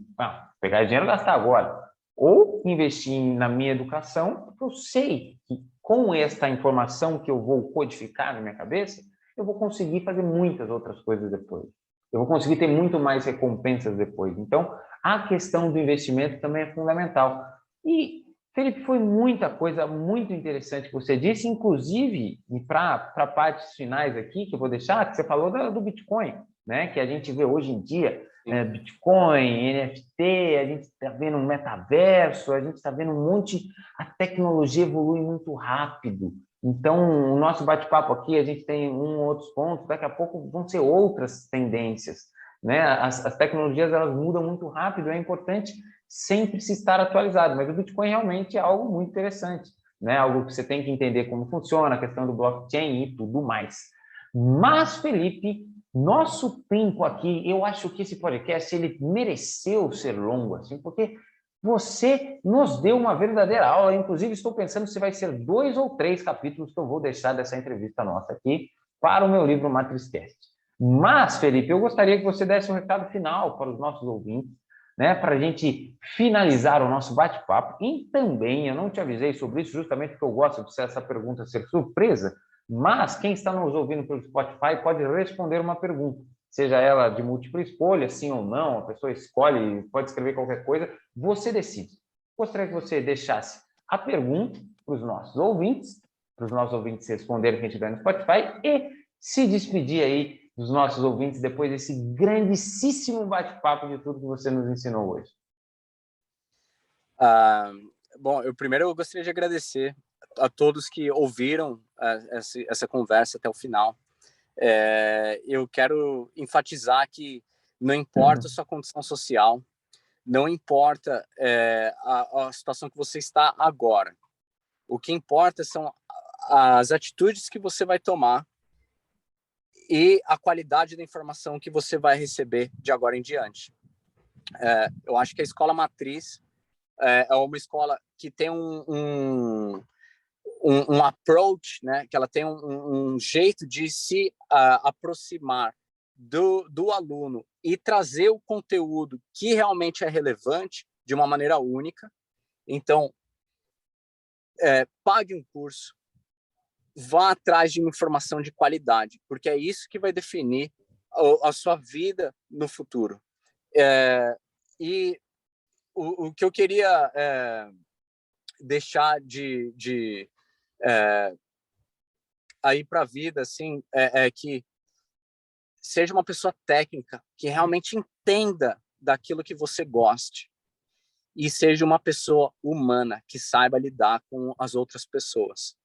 pegar esse dinheiro e gastar agora. Ou investir na minha educação, porque eu sei que com esta informação que eu vou codificar na minha cabeça, eu vou conseguir fazer muitas outras coisas depois. Eu vou conseguir ter muito mais recompensas depois. Então, a questão do investimento também é fundamental. E, Felipe, foi muita coisa muito interessante que você disse, inclusive, e para partes finais aqui, que eu vou deixar, que você falou do Bitcoin, né? Que a gente vê hoje em dia, Bitcoin, NFT, a gente está vendo um metaverso, a gente está vendo um monte, a tecnologia evolui muito rápido. Então, o nosso bate-papo aqui, a gente tem outros pontos, daqui a pouco vão ser outras tendências, né? As tecnologias, elas mudam muito rápido, é importante sempre se estar atualizado, mas o Bitcoin realmente é algo muito interessante, né? Algo que você tem que entender como funciona, a questão do blockchain e tudo mais. Mas, Felipe, nosso tempo aqui, eu acho que esse podcast, ele mereceu ser longo, assim, porque você nos deu uma verdadeira aula. Inclusive, estou pensando se vai ser 2 ou 3 capítulos que eu vou deixar dessa entrevista nossa aqui para o meu livro MatrizCast. Mas, Felipe, eu gostaria que você desse um recado final para os nossos ouvintes, né, para a gente finalizar o nosso bate-papo. E também, eu não te avisei sobre isso, justamente porque eu gosto de essa pergunta ser surpresa, mas quem está nos ouvindo pelo Spotify pode responder uma pergunta, seja ela de múltipla escolha, sim ou não, a pessoa escolhe, pode escrever qualquer coisa, você decide. Gostaria que você deixasse a pergunta para os nossos ouvintes responderem quem estiver no Spotify e se despedir aí dos nossos ouvintes depois desse grandíssimo bate-papo de tudo que você nos ensinou hoje. Bom, primeiro eu gostaria de agradecer a todos que ouviram essa conversa até o final. Eu quero enfatizar que não importa a sua condição social, não importa a situação que você está agora. O que importa são as atitudes que você vai tomar e a qualidade da informação que você vai receber de agora em diante. Eu acho que a escola matriz é uma escola que tem um approach, né? Que ela tem um jeito de se aproximar do aluno e trazer o conteúdo que realmente é relevante de uma maneira única. Então, pague um curso, vá atrás de uma informação de qualidade, porque é isso que vai definir a sua vida no futuro. E o que eu queria deixar aí para a vida, assim, é que seja uma pessoa técnica, que realmente entenda daquilo que você goste, e seja uma pessoa humana, que saiba lidar com as outras pessoas.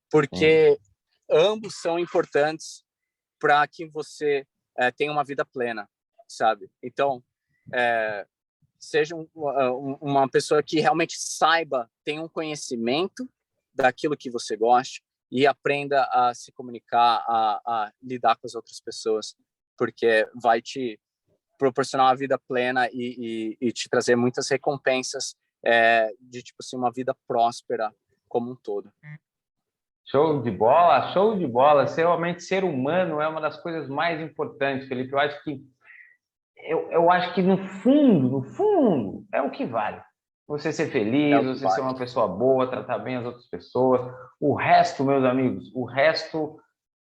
Porque ambos são importantes para que você tenha uma vida plena, sabe? Então, seja uma pessoa que realmente saiba, tenha um conhecimento daquilo que você goste e aprenda a se comunicar, a lidar com as outras pessoas, porque vai te proporcionar uma vida plena e te trazer muitas recompensas de, tipo assim, uma vida próspera como um todo. Show de bola, show de bola. Realmente ser humano é uma das coisas mais importantes, Felipe. Eu acho que no fundo, é o que vale. Você ser feliz, você ser uma pessoa boa, tratar bem as outras pessoas. O resto, meus amigos, o resto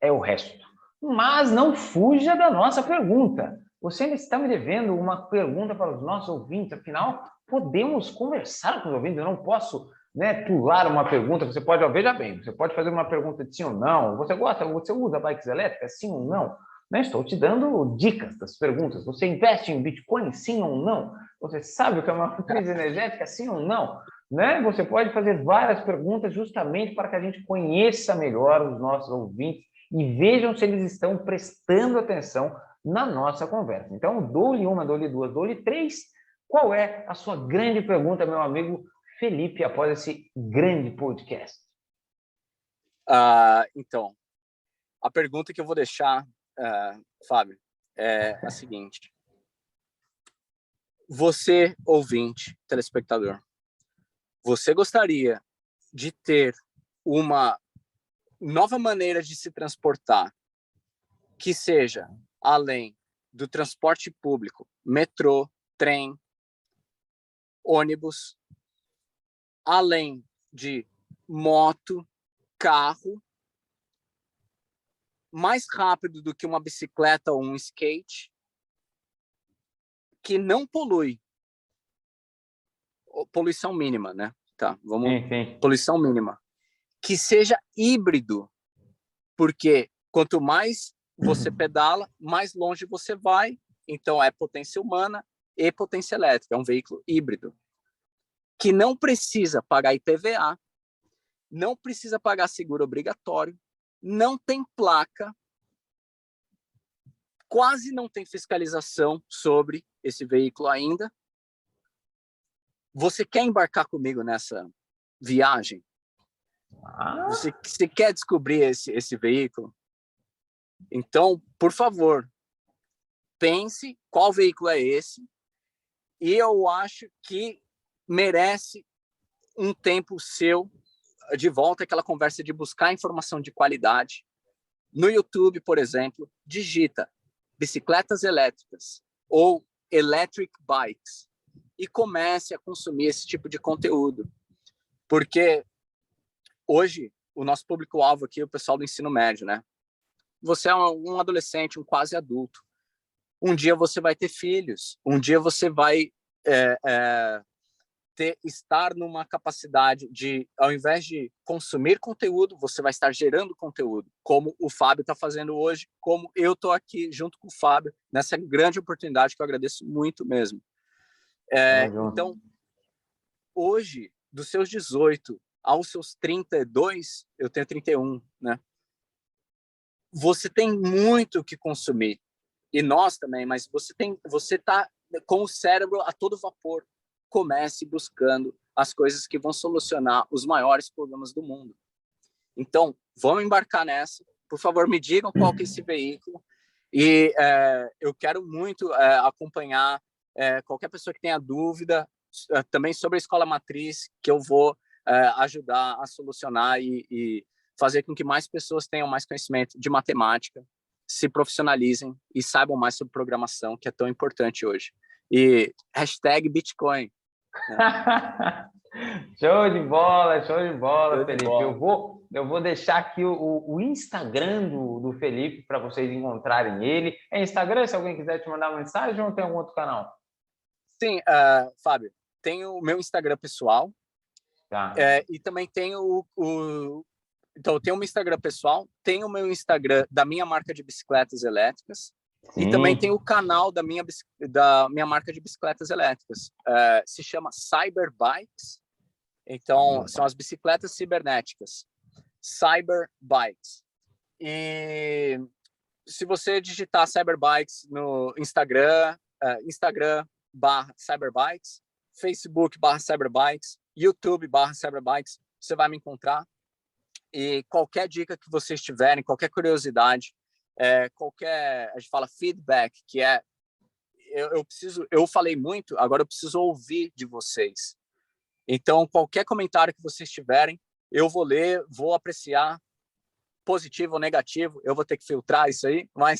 é o resto. Mas não fuja da nossa pergunta. Você ainda está me devendo uma pergunta para os nossos ouvintes. Afinal, podemos conversar com os ouvintes. Eu não posso, né, pular uma pergunta. Você pode, veja bem, você pode fazer uma pergunta de sim ou não. Você usa bikes elétricas, sim ou não? Né? Estou te dando dicas das perguntas. Você investe em Bitcoin, sim ou não? Você sabe o que é uma matriz energética, sim ou não? Né? Você pode fazer várias perguntas justamente para que a gente conheça melhor os nossos ouvintes e vejam se eles estão prestando atenção na nossa conversa. Então, dou-lhe uma, dou-lhe duas, dou-lhe três. Qual é a sua grande pergunta, meu amigo Felipe, após esse grande podcast? Então, a pergunta que eu vou deixar, Fábio, é a seguinte. Você, ouvinte, telespectador, você gostaria de ter uma nova maneira de se transportar que seja além do transporte público, metrô, trem, ônibus, além de moto, carro, mais rápido do que uma bicicleta ou um skate, que não polui, poluição mínima, né? Tá, vamos, poluição mínima, que seja híbrido, porque quanto mais você pedala, mais longe você vai, então é potência humana e potência elétrica, é um veículo híbrido, que não precisa pagar IPVA, não precisa pagar seguro obrigatório, não tem placa, quase não tem fiscalização sobre esse veículo ainda. Você quer embarcar comigo nessa viagem? Você quer descobrir esse veículo? Então, por favor, pense qual veículo é esse, e eu acho que merece um tempo seu de volta, aquela conversa de buscar informação de qualidade. No YouTube, por exemplo, digita bicicletas elétricas ou electric bikes e comece a consumir esse tipo de conteúdo. Porque hoje, o nosso público-alvo aqui é o pessoal do ensino médio, né? Você é um adolescente, um quase adulto. Um dia você vai ter filhos, um dia você vai estar numa capacidade de, ao invés de consumir conteúdo, você vai estar gerando conteúdo, como o Fábio está fazendo hoje, como eu estou aqui junto com o Fábio, nessa grande oportunidade que eu agradeço muito mesmo. Então, hoje, dos seus 18 aos seus 32, eu tenho 31, né? Você tem muito o que consumir, e nós também, mas você está com o cérebro a todo vapor. Comece buscando as coisas que vão solucionar os maiores problemas do mundo. Então, vamos embarcar nessa. Por favor, me digam qual que é esse veículo. E eu quero muito acompanhar qualquer pessoa que tenha dúvida também sobre a escola matriz, que eu vou ajudar a solucionar e fazer com que mais pessoas tenham mais conhecimento de matemática, se profissionalizem e saibam mais sobre programação, que é tão importante hoje. E hashtag Bitcoin. Show de bola, Felipe. Bola. Eu vou deixar aqui o Instagram do Felipe para vocês encontrarem ele. É Instagram, se alguém quiser te mandar uma mensagem, ou tem algum outro canal? Sim, Fábio, tem o meu Instagram pessoal, Tá. E também tem então, eu tenho o meu Instagram pessoal, tem o meu Instagram da minha marca de bicicletas elétricas, Sim. e também tem o canal da minha marca de bicicletas elétricas. Se chama Cyberbikes. Então, são as bicicletas cibernéticas. Cyberbikes. E se você digitar Cyberbikes no Instagram, Instagram/Cyberbikes, Facebook/Cyberbikes, YouTube/Cyberbikes, você vai me encontrar. E qualquer dica que vocês tiverem, qualquer curiosidade, a gente fala feedback, que eu falei muito, agora eu preciso ouvir de vocês. Então, qualquer comentário que vocês tiverem, eu vou ler, vou apreciar, positivo ou negativo, eu vou ter que filtrar isso aí, mas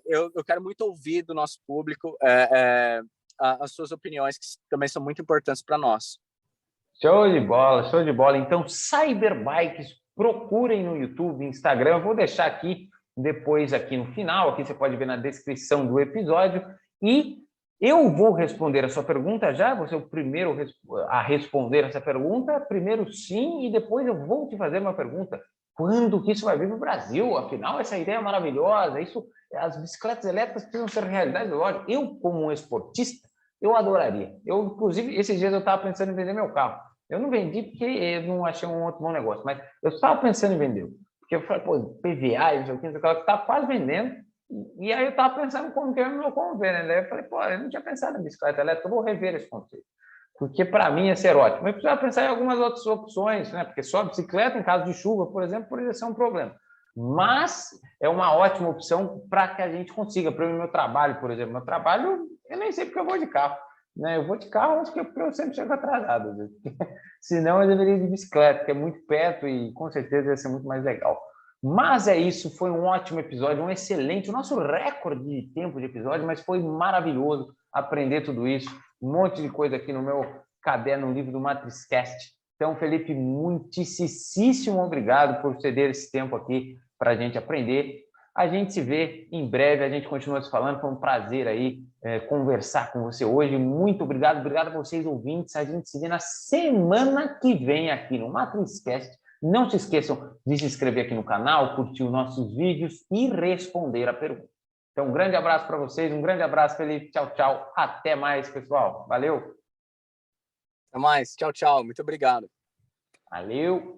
eu quero muito ouvir do nosso público as suas opiniões, que também são muito importantes para nós. Show de bola, show de bola. Então, Cyberbikes, procurem no YouTube, Instagram. Eu vou deixar aqui depois, aqui no final, aqui você pode ver na descrição do episódio. E eu vou responder a sua pergunta já, vou ser o primeiro a responder essa pergunta. Primeiro sim, e depois eu vou te fazer uma pergunta. Quando que isso vai vir para o Brasil? Afinal, essa ideia é maravilhosa. As bicicletas elétricas precisam ser realidade. Lógico, eu, como um esportista, eu adoraria. Inclusive, esses dias eu estava pensando em vender meu carro. Eu não vendi porque eu não achei um outro bom negócio, mas eu estava pensando em vender. Porque eu falei, pô, PVA, não sei o que, estava quase vendendo. E aí eu estava pensando como que eu não como ver, né? Daí eu falei, pô, eu não tinha pensado em bicicleta elétrica, eu vou rever esse conceito. Porque para mim ia ser ótimo. Eu precisava pensar em algumas outras opções, né? Porque só a bicicleta, em caso de chuva, por exemplo, poderia ser um problema. Mas é uma ótima opção para que a gente consiga. Para o meu trabalho, por exemplo, meu trabalho, eu nem sei porque eu vou de carro. Né? Eu vou de carro, acho que eu sempre chego atrasado. Senão eu deveria ir de bicicleta, que é muito perto e com certeza ia ser muito mais legal. Mas é isso, foi um ótimo episódio, um excelente, o nosso recorde de tempo de episódio, mas foi maravilhoso aprender tudo isso. Um monte de coisa aqui no meu caderno, no livro do Matrizcast. Então, Felipe, muitíssimo obrigado por ceder esse tempo aqui para a gente aprender. A gente se vê em breve, a gente continua se falando. Foi um prazer aí conversar com você hoje. Muito obrigado, obrigado a vocês ouvintes. A gente se vê na semana que vem aqui no Matrizcast. Não se esqueçam de se inscrever aqui no canal, curtir os nossos vídeos e responder a pergunta. Então, um grande abraço para vocês, um grande abraço, Felipe. Tchau, tchau. Até mais, pessoal. Valeu. Até mais. Tchau, tchau. Muito obrigado. Valeu.